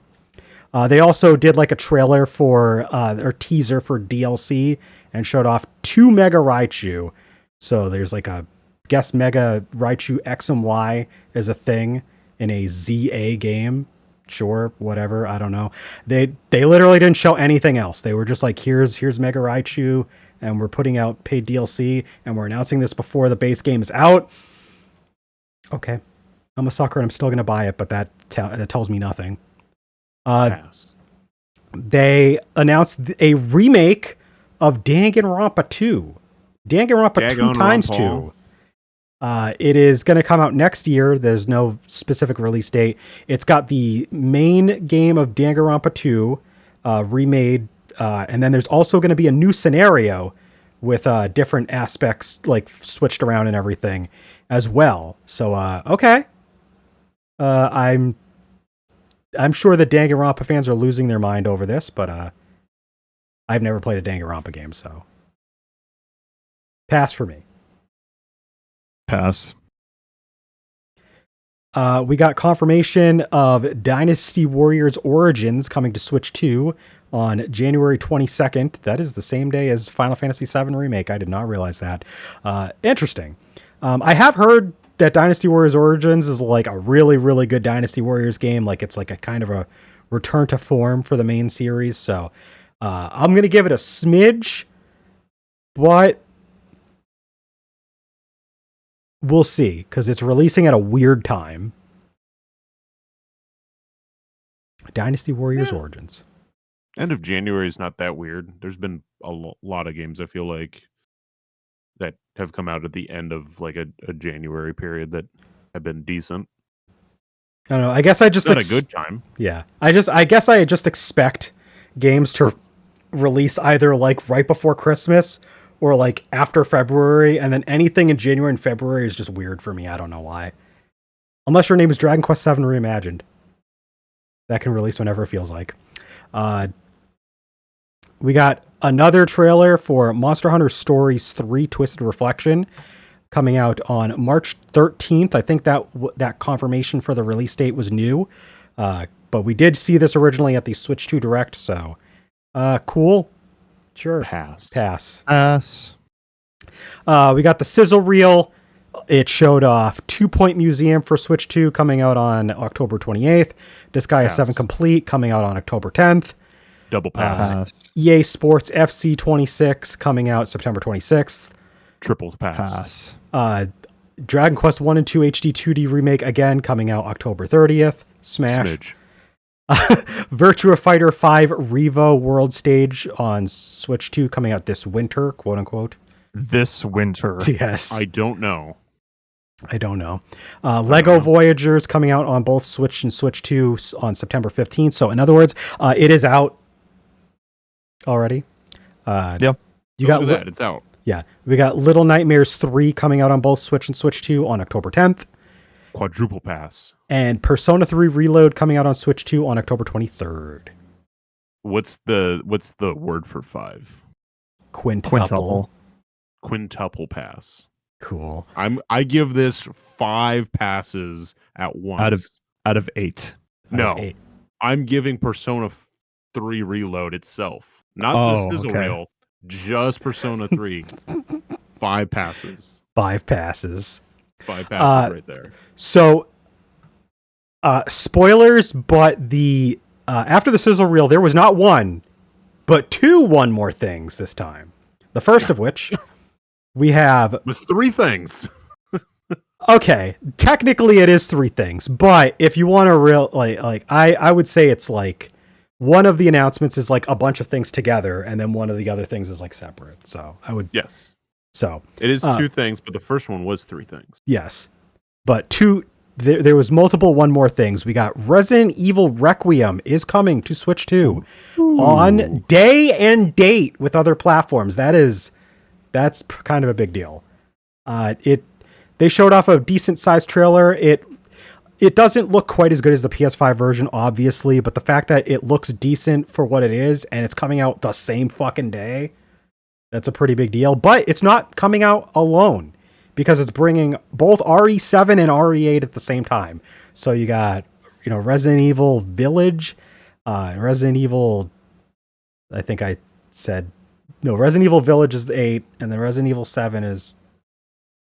They also did like a trailer for, or teaser for DLC and showed off 2 Mega Raichu. So there's like Mega Raichu X and Y is a thing in a ZA game. Sure, whatever. I don't know. They literally didn't show anything else. They were just like, here's Mega Raichu, and we're putting out paid DLC, and we're announcing this before the base game is out. Okay, I'm a sucker, and I'm still gonna buy it, but that tells me nothing. Pass. They announced a remake of Danganronpa 2. Danganronpa 2 times 2. It is going to come out next year. There's no specific release date. It's got the main game of Danganronpa 2 remade, and then there's also going to be a new scenario with different aspects like switched around and everything as well. So okay, I'm sure the Danganronpa fans are losing their mind over this, but I've never played a Danganronpa game, so pass for me. Pass. We got confirmation of Dynasty Warriors Origins coming to Switch 2 on January 22nd. That is the same day as Final Fantasy VII Remake. I did not realize that. Interesting. I have heard that Dynasty Warriors Origins is like a really, really good Dynasty Warriors game. Like it's like a kind of a return to form for the main series. So I'm going to give it a smidge, but we'll see, because it's releasing at a weird time. Dynasty Warriors Origins. End of January is not that weird. There's been a lot of games, I feel like, that have come out at the end of like a January period that have been decent. I don't know. I guess I just Not a good time. Yeah. I guess I just expect games to release either like right before Christmas or like after February, and then anything in January and February is just weird for me. I don't know why. Unless your name is Dragon Quest VII Reimagined. That can release whenever it feels like. We got another trailer for Monster Hunter Stories 3 Twisted Reflection coming out on March 13th. I think that confirmation for the release date was new. But we did see this originally at the Switch 2 Direct, so cool. Sure. Pass. We got the sizzle reel. It showed off 2 Point Museum for Switch 2 coming out on October 28th. Disgaea 7 Complete coming out on October 10th. Double pass. EA Sports FC 26 coming out September 26th. Triple pass. Dragon Quest 1 and 2 HD 2D remake again coming out October 30th. Smash. Smidge. Virtua Fighter 5 Revo World Stage on Switch 2 coming out this winter, quote unquote. This winter. Yes. I don't know. Lego Voyagers coming out on both Switch and Switch 2 on September 15th. So in other words, it is out already. Yep. You got that. It's out. Yeah. We got Little Nightmares 3 coming out on both Switch and Switch 2 on October 10th. Quadruple pass. And Persona 3 Reload coming out on Switch 2 on October 23rd. What's the word for 5? Quintuple. Quintuple pass. Cool. I give this 5 passes at once. Out of 8. No. 8. I'm giving Persona 3 Reload itself. Not the sizzle reel. Just Persona 3. 5 passes. 5 passes. 5 passes right there. So, spoilers, but the after the sizzle reel, there was not one, but 2 one more things this time. The first of which we have It was 3 things. Okay, technically it is 3 things, but if you want to I would say it's like one of the announcements is like a bunch of things together, and then one of the other things is like separate. So I would Yes. So It is 2 things, but the first one was 3 things. yes, but 2. There was multiple one more things. We got Resident Evil Requiem is coming to Switch 2 on day and date with other platforms. That's kind of a big deal. They showed off a decent sized trailer. It doesn't look quite as good as the PS5 version, obviously, but the fact that it looks decent for what it is and it's coming out the same fucking day, that's a pretty big deal. But it's not coming out alone, because it's bringing both RE7 and RE8 at the same time. So you got, Resident Evil Village, Resident Evil, I think I said, no, Resident Evil Village is 8, and then Resident Evil 7 is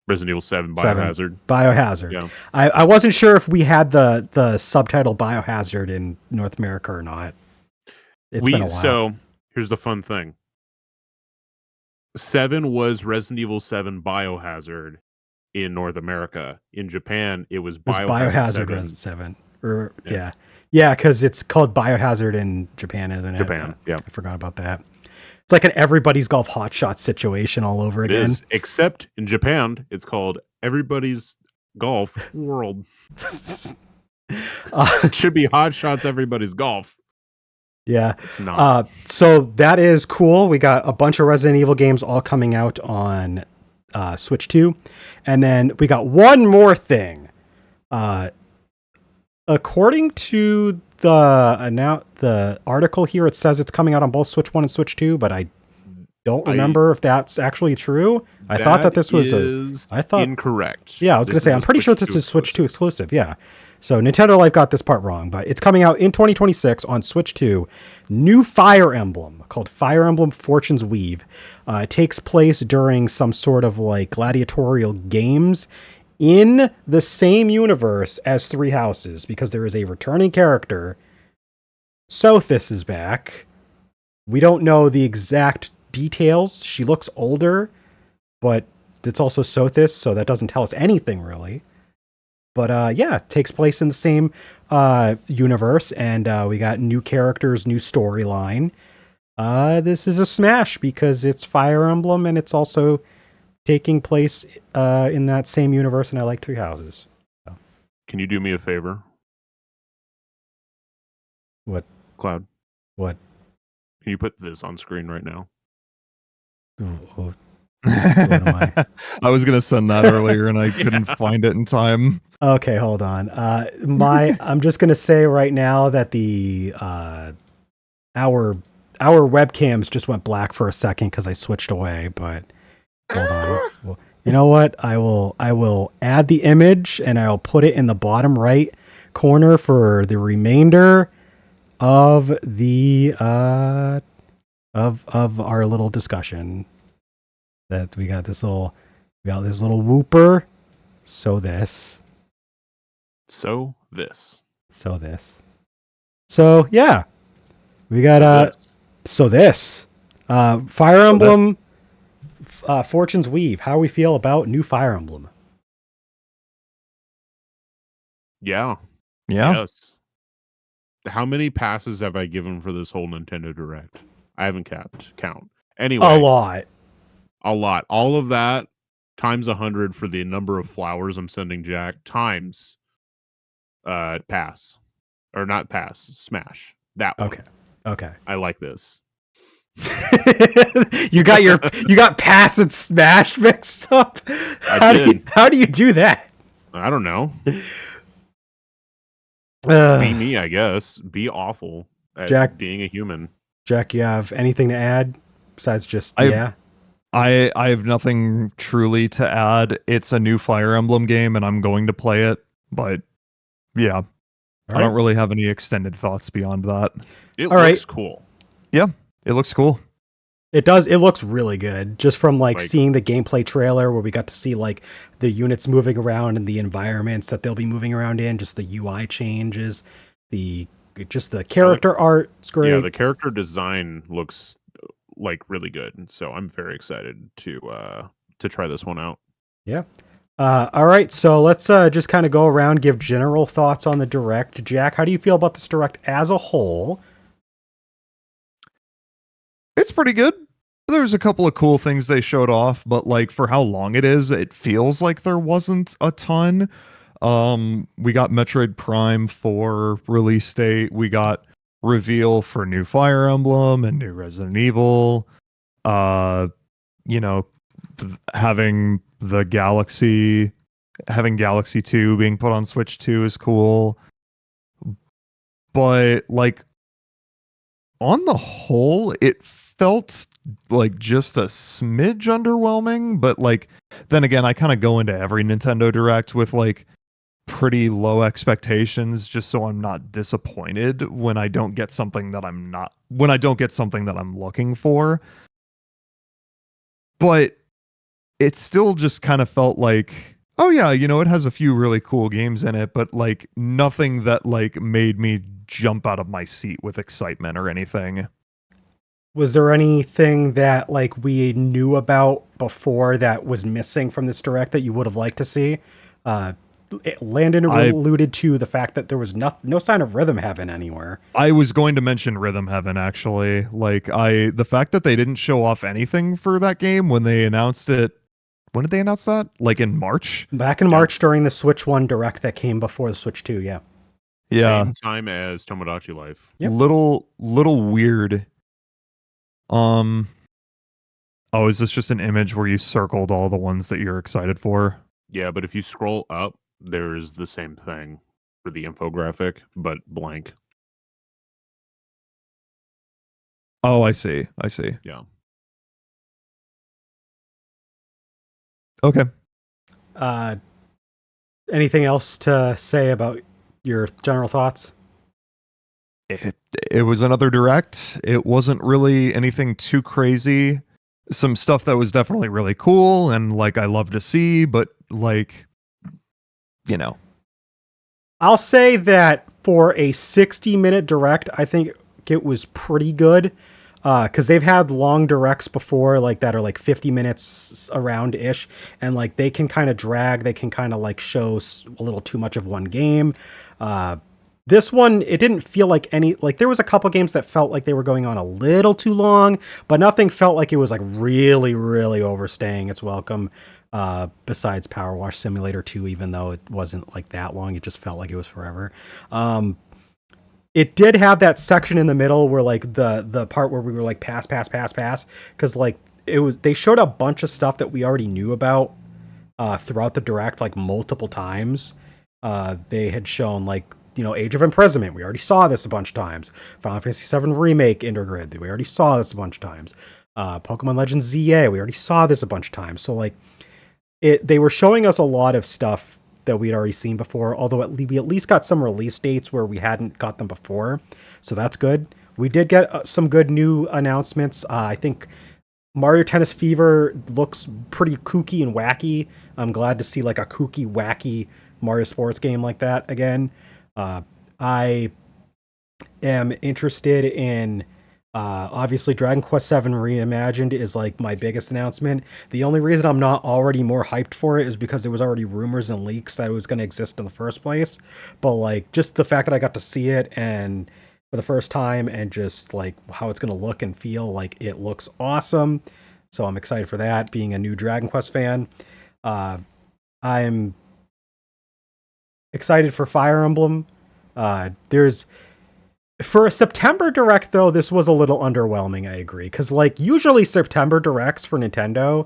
Resident Evil 7 7. Biohazard. Biohazard. Yeah. I wasn't sure if we had the subtitle Biohazard in North America or not. It's been a while. So here's the fun thing. 7 was Resident Evil 7 Biohazard in North America. In Japan, it was It was Biohazard Biohazard 7. Resident 7. Or Yeah. yeah, because it's called Biohazard in Japan, isn't it? Japan, yeah. I forgot about that. It's like an everybody's golf hotshot situation all over It again. is, except in Japan, it's called Everybody's Golf World. It should be Hot Shots Everybody's Golf. Yeah. It's not. So that is cool. We got a bunch of Resident Evil games all coming out on Switch 2. And then we got one more thing. According to the article here, it says it's coming out on both Switch 1 and Switch 2, but I don't remember if that's actually true. I thought that this was incorrect. Yeah, I was going to say, I'm pretty sure this is Switch 2 exclusive. Yeah. So Nintendo Life got this part wrong, but it's coming out in 2026 on Switch 2. New Fire Emblem called Fire Emblem Fortune's Weave. It takes place during some sort of like gladiatorial games in the same universe as Three Houses, because there is a returning character. Sothis is back. We don't know the exact details. She looks older, but it's also Sothis, so that doesn't tell us anything really. But yeah, it takes place in the same universe, and we got new characters, new storyline. This is a smash because it's Fire Emblem, and it's also taking place in that same universe, and I like Three Houses. So. Can you do me a favor? What? Cloud? What? Can you put this on screen right now? What am I? I was gonna send that earlier and I couldn't find it in time. Okay, hold on. I'm just gonna say right now that the our webcams just went black for a second because I switched away. But hold on. Well, you know what? I will add the image and I'll put it in the bottom right corner for the remainder of the of our little discussion. That we got this little whooper. So this. So yeah, we got this. Fire Emblem, Fortune's Weave. How we feel about new Fire Emblem? Yeah. Yes. How many passes have I given for this whole Nintendo Direct? I haven't kept count. Anyway, a lot. All of that times 100 for the number of flowers I'm sending Jack times pass. Or not pass, smash. That one. Okay. I like this. you got pass and smash mixed up. How do you do that? I don't know. Be me, I guess. Be awful at Jack, being a human. Jack, you have anything to add besides just I have nothing truly to add. It's a new Fire Emblem game, and I'm going to play it. But yeah, I don't really have any extended thoughts beyond that. It looks cool. Yeah, it looks cool. It does. It looks really good. Just from like seeing the gameplay trailer where we got to see like the units moving around and the environments that they'll be moving around in, just the UI changes, the character art. It's great. Yeah, the character design looks like really good. So I'm very excited to try this one out. Yeah. All right, so let's just kind of go around, give general thoughts on the Direct. Jack, how do you feel about this Direct as a whole? It's pretty good. There's a couple of cool things they showed off, but like for how long it is, it feels like there wasn't a ton. We got Metroid Prime 4 release date. We got reveal for new Fire Emblem and new Resident Evil. Having Galaxy 2 being put on Switch 2 is cool. But like on the whole, it felt like just a smidge underwhelming, but like then again, I kind of go into every Nintendo Direct with like pretty low expectations just so I'm not disappointed when I don't get something that I'm looking for. But it still just kind of felt like, oh yeah, it has a few really cool games in it, but like nothing that like made me jump out of my seat with excitement or anything. Was there anything that like we knew about before that was missing from this direct that you would have liked to see? Uh, Landon I alluded to the fact that there was no sign of Rhythm Heaven anywhere. I was going to mention Rhythm Heaven actually. Like the fact that they didn't show off anything for that game when they announced it. When did they announce that? Like in March? Back in Yeah. March during the Switch 1 direct that came before the Switch 2, yeah. Yeah. Same time as Tomodachi Life. Yep. Little weird. Oh, is this just an image where you circled all the ones that you're excited for? Yeah, but if you scroll up, there's the same thing for the infographic, but blank. Oh, I see. Yeah. Okay. Anything else to say about your general thoughts? It was another direct. It wasn't really anything too crazy. Some stuff that was definitely really cool and like I love to see, but like I'll say that for a 60-minute direct, I think it was pretty good. Because they've had long directs before, like that are like 50 minutes around ish, and like they can kind of drag, they can kind of like show a little too much of one game. This one, it didn't feel like like there was a couple games that felt like they were going on a little too long, but nothing felt like it was like really, really overstaying its welcome. Besides Power Wash Simulator 2, even though it wasn't like that long, it just felt like it was forever. It did have that section in the middle where like the part where we were like pass, because like they showed a bunch of stuff that we already knew about throughout the direct like multiple times. They had shown like Age of Imprisonment. We already saw this a bunch of times. Final Fantasy VII Remake Intergrid. We already saw this a bunch of times. Pokemon Legends ZA. We already saw this a bunch of times. So like they were showing us a lot of stuff that we'd already seen before, although we at least got some release dates where we hadn't got them before. So that's good. We did get some good new announcements. I think Mario Tennis Fever looks pretty kooky and wacky. I'm glad to see like a kooky, wacky Mario sports game like that again. I am interested in obviously Dragon Quest VII Reimagined is like my biggest announcement. The only reason I'm not already more hyped for it is because there was already rumors and leaks that it was going to exist in the first place. But like just the fact that I got to see it and for the first time and just like how it's going to look and feel, like it looks awesome. So I'm excited for that, being a new Dragon Quest fan. I'm excited for Fire Emblem. There's For a September Direct, though, this was a little underwhelming, I agree. Because, like, usually September Directs for Nintendo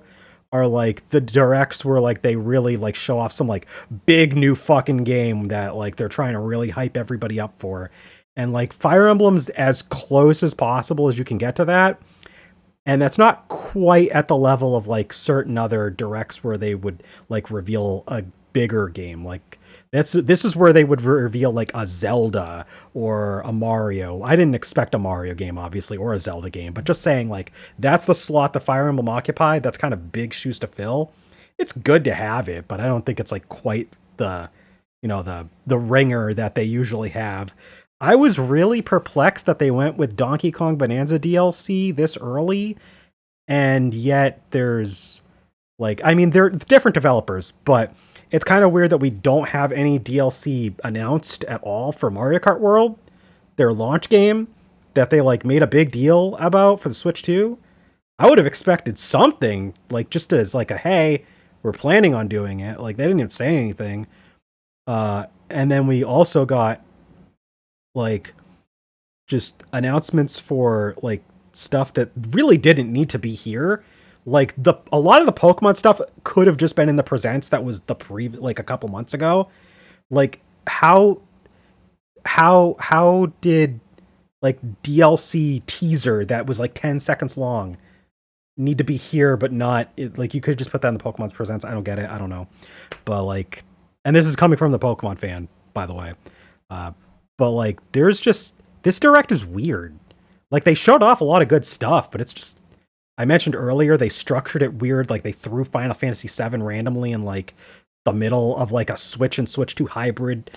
are, like, the Directs where, like, they really, like, show off some, like, big new fucking game that, like, they're trying to really hype everybody up for. And, like, Fire Emblem's as close as possible as you can get to that. And that's not quite at the level of, like, certain other Directs where they would, like, reveal a bigger game. Like, this is where they would reveal like a Zelda or a Mario. I didn't expect a Mario game, obviously, or a Zelda game, but just saying like that's the slot the Fire Emblem occupied. That's kind of big shoes to fill. It's good to have it, but I don't think it's like quite the ringer that they usually have. I was really perplexed that they went with Donkey Kong Bonanza DLC this early, and yet there's like, I mean, they're different developers, but it's kind of weird that we don't have any DLC announced at all for Mario Kart World, their launch game that they like made a big deal about for the Switch 2. I would have expected something like just as like a hey, we're planning on doing it. Like they didn't even say anything. And then we also got like just announcements for like stuff that really didn't need to be here. Like a lot of the Pokemon stuff could have just been in the presents that was like a couple months ago. Like how did like DLC teaser that was like 10 seconds long need to be here but not like you could just put that in the Pokemon's presents. I don't get it. I don't know. But like, and this is coming from the Pokemon fan, by the way. But like there's just this direct is weird. Like they showed off a lot of good stuff, but it's just I mentioned earlier they structured it weird, like they threw Final Fantasy VII randomly in like the middle of like a Switch and Switch 2 hybrid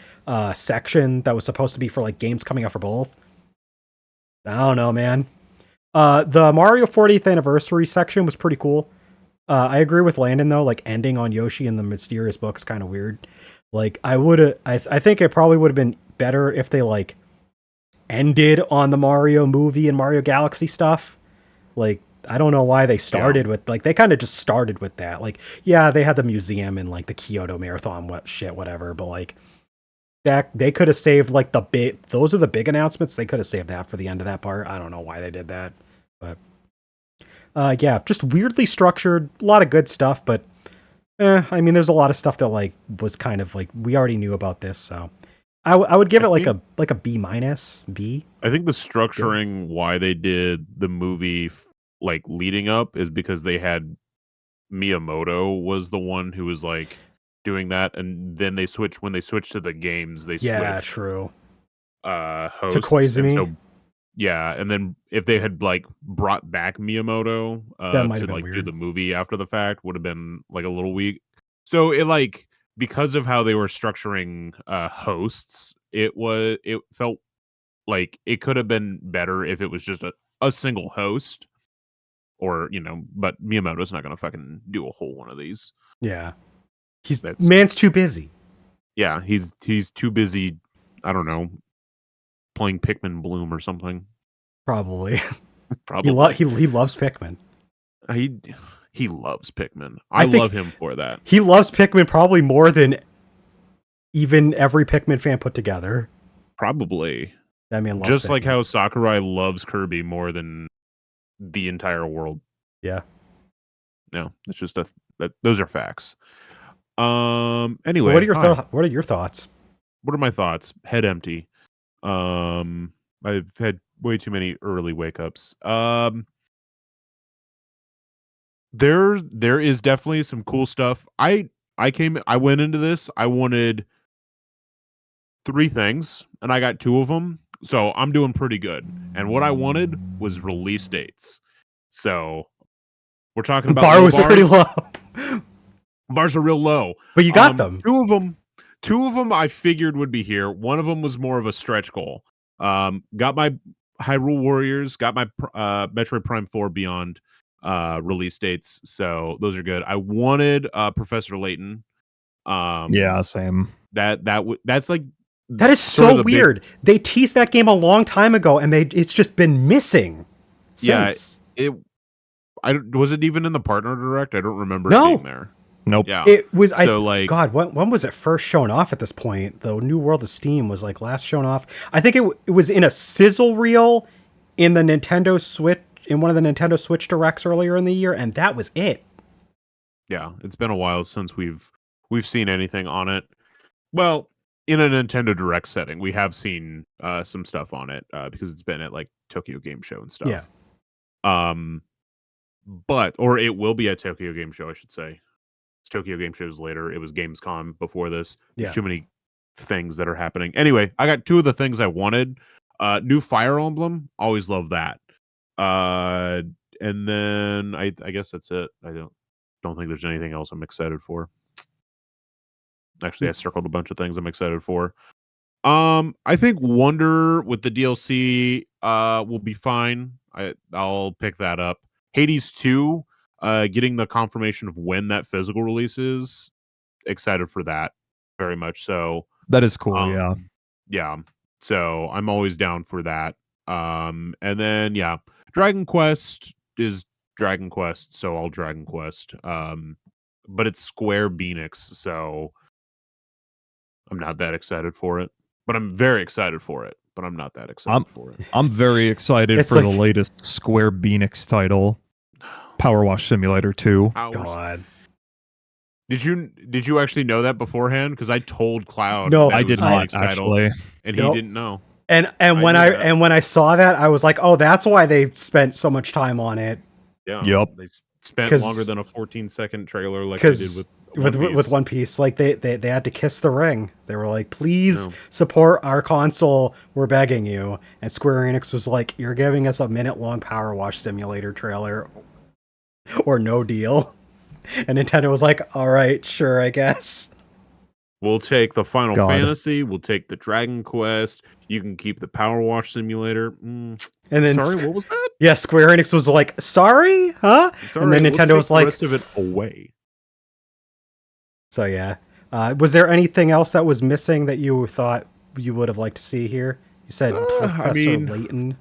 section that was supposed to be for like games coming out for both. I don't know, man. The Mario 40th anniversary section was pretty cool. I agree with Landon though, like ending on Yoshi and the Mysterious Book's kind of weird. Like I think it probably would have been better if they like ended on the Mario movie and Mario Galaxy stuff. Like I don't know why they started with like they kind of just started with that. Like yeah, they had the museum and like the Kyoto Marathon whatever, but like that they could have saved like those are the big announcements. They could have saved that for the end of that part. I don't know why they did that. But yeah, just weirdly structured, a lot of good stuff, but I mean there's a lot of stuff that like was kind of like we already knew about this, so I would give it like a B minus, B. I think the structuring why they did the movie like leading up is because they had Miyamoto was the one who was like doing that, and then when they switched to the games, they switched true. Hosts, To Koizumi. and so yeah, and then if they had like brought back Miyamoto That might to have been like do weird. the movie after the fact would have been like a little weak. So it like because of how they were structuring hosts, it felt like it could have been better if it was just a single host, or but Miyamoto's not gonna fucking do a whole one of these. Yeah, man's too busy. Yeah, he's too busy. I don't know, playing Pikmin Bloom or something. Probably. Probably. He loves Pikmin. He loves Pikmin. I love him for that. He loves Pikmin probably more than even every Pikmin fan put together. Probably. That man loves just Pikmin. Like how Sakurai loves Kirby more than the entire world. Yeah. No, it's just those are facts. Anyway, what are your thoughts? What are my thoughts? Head empty. I've had way too many early wake ups. There is definitely some cool stuff. I went into this. I wanted 3 things, and I got 2 of them. So I'm doing pretty good. And what I wanted was release dates. So we're talking about bar was pretty low. Bars are real low, but you got them. 2 of them I figured would be here. One of them was more of a stretch goal. Got my Hyrule Warriors, got my Metroid Prime 4 Beyond release dates, so those are good. I wanted Professor Layton. Yeah, same. That's like that is so weird. They teased that game a long time ago, and it's just been missing since. Yeah, was it even in the partner direct? I don't remember it being there. Nope. Yeah. It was. So God, when was it first shown off? At this point, the New World of Steam was like last shown off. I think it was in a sizzle reel in the Nintendo Switch, in one of the Nintendo Switch directs earlier in the year, and that was it. Yeah, it's been a while since we've seen anything on it. Well, in a Nintendo Direct setting, we have seen some stuff on it because it's been at like Tokyo Game Show and stuff. Yeah. Or it will be at Tokyo Game Show, I should say. It's Tokyo Game Shows later. It was Gamescom before this. There's too many things that are happening. Anyway, I got 2 of the things I wanted. New Fire Emblem, always love that. And then I guess that's it. I don't think there's anything else I'm excited for. Actually, I circled a bunch of things I'm excited for. I think Wonder with the DLC will be fine. I'll pick that up. Hades 2, getting the confirmation of when that physical release is. Excited for that very much so. That is cool, yeah. Yeah. So I'm always down for that. And then Dragon Quest is Dragon Quest, so I'll Dragon Quest. But it's Square Enix, so I'm not that excited for it. But I'm very excited for it. But I'm not that excited for it. I'm very excited for the latest Square Enix title, Power Wash Simulator 2. God. Did you actually know that beforehand? Because I told Cloud. No, I did not actually, and he didn't know. And when I saw that, I was like, oh, that's why they spent so much time on it. Yeah. Yep. They spent longer than a 14-second trailer like they did with One Piece. Like they had to kiss the ring. They were like, please support our console. We're begging you. And Square Enix was like, you're giving us a minute-long Power Wash Simulator trailer. or no deal. And Nintendo was like, all right, sure, I guess. We'll take the Final God. Fantasy. We'll take the Dragon Quest. You can keep the Power Wash Simulator. And then Sorry, what was that? Yeah, Square Enix was like, sorry, huh? Sorry, and then we'll Nintendo take was the like, rest of it away. So yeah. Was there anything else that was missing that you thought you would have liked to see here? You said Professor I mean, Layton.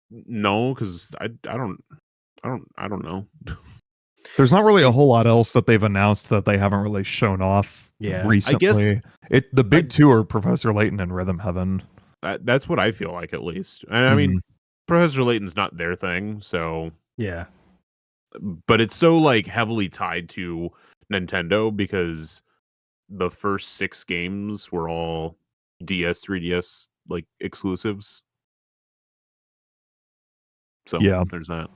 No, because I don't know. There's not really a whole lot else that they've announced that they haven't really shown off Yeah. recently. The big two are Professor Layton and Rhythm Heaven. That's what I feel like, at least. And I mean, Professor Layton's not their thing, so Yeah. but it's so like heavily tied to Nintendo because the first 6 games were all DS, 3DS like exclusives. So Yeah. there's that.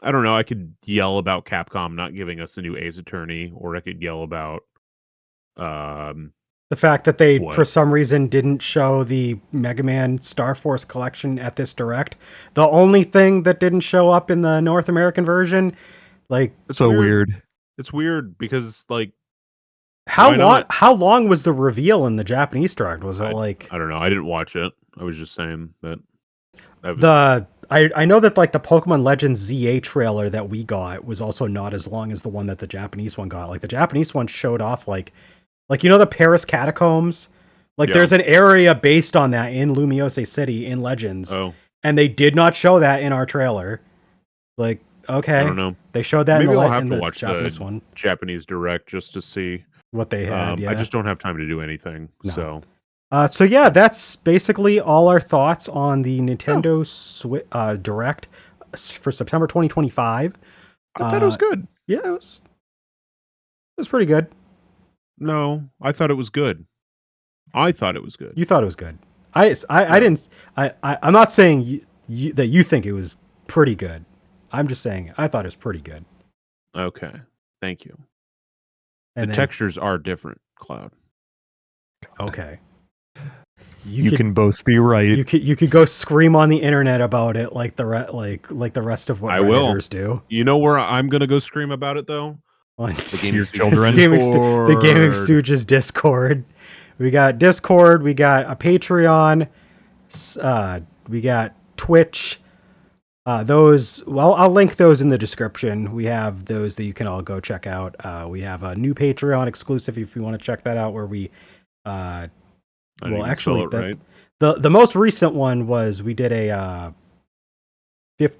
I don't know. I could yell about Capcom not giving us a new Ace Attorney, or I could yell about the fact that they, What? for some reason, didn't show the Mega Man Star Force collection at this direct. The only thing that didn't show up in the North American version, like, it's So weird. It's weird because like how why long? not? How long was the reveal in the Japanese direct? Was it like I don't know. I didn't watch it. I was just saying that was I know that like the Pokemon Legends ZA trailer that we got was also not as long as the one that the Japanese one got. Like the Japanese one showed off like you know the Paris catacombs? Like Yeah. there's an area based on that in Lumiose City in Legends. Oh, And they did not show that in our trailer. Like, okay. I don't know. They showed that Maybe in I'll have in to the watch Japanese the one. Japanese direct just to see. What they had, yeah. I just don't have time to do anything. No. So So yeah, that's basically all our thoughts on the Nintendo Direct for September 2025. I thought it was good. Yeah, it was pretty good. No, I thought it was good. I thought it was good. You thought it was good. I didn't. I'm not saying that you think it was pretty good. I'm just saying I thought it was pretty good. Okay, thank you. And the then, textures are different, Cloud. Okay. You can both be right. You could go scream on the internet about it like the rest of what I will. Redditors do. You know where I'm gonna go scream about it though? On The Gaming Your Stooges children. the Gaming Discord. Stooges Discord. We got Discord. We got a Patreon. We got Twitch. Those, well, I'll link those in the description. We have those that you can all go check out. We have a new Patreon exclusive if you want to check that out, where we, I didn't well, even actually, spell it right. the most recent one was we did a fifth.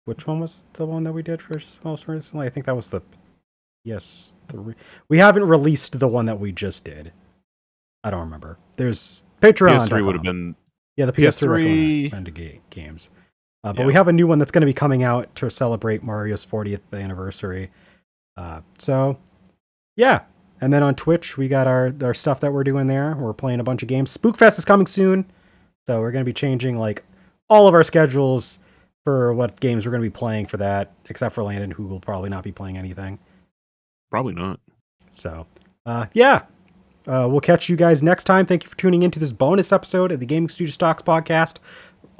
Which one was the one that we did first most recently? I think that was the we haven't released the one that we just did. I don't remember. There's Patreon. PS3 would have been the PS3 recommended games. But we have a new one that's going to be coming out to celebrate Mario's 40th anniversary. So, yeah. And then on Twitch, we got our stuff that we're doing there. We're playing a bunch of games. Spookfest is coming soon. So we're going to be changing like all of our schedules for what games we're going to be playing for that, except for Landon, who will probably not be playing anything. Probably not. So, yeah. We'll catch you guys next time. Thank you for tuning into this bonus episode of the Gaming Stooges Talks podcast,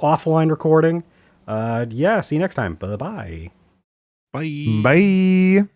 offline recording. Yeah, see you next time. Bye-bye. Bye. Bye.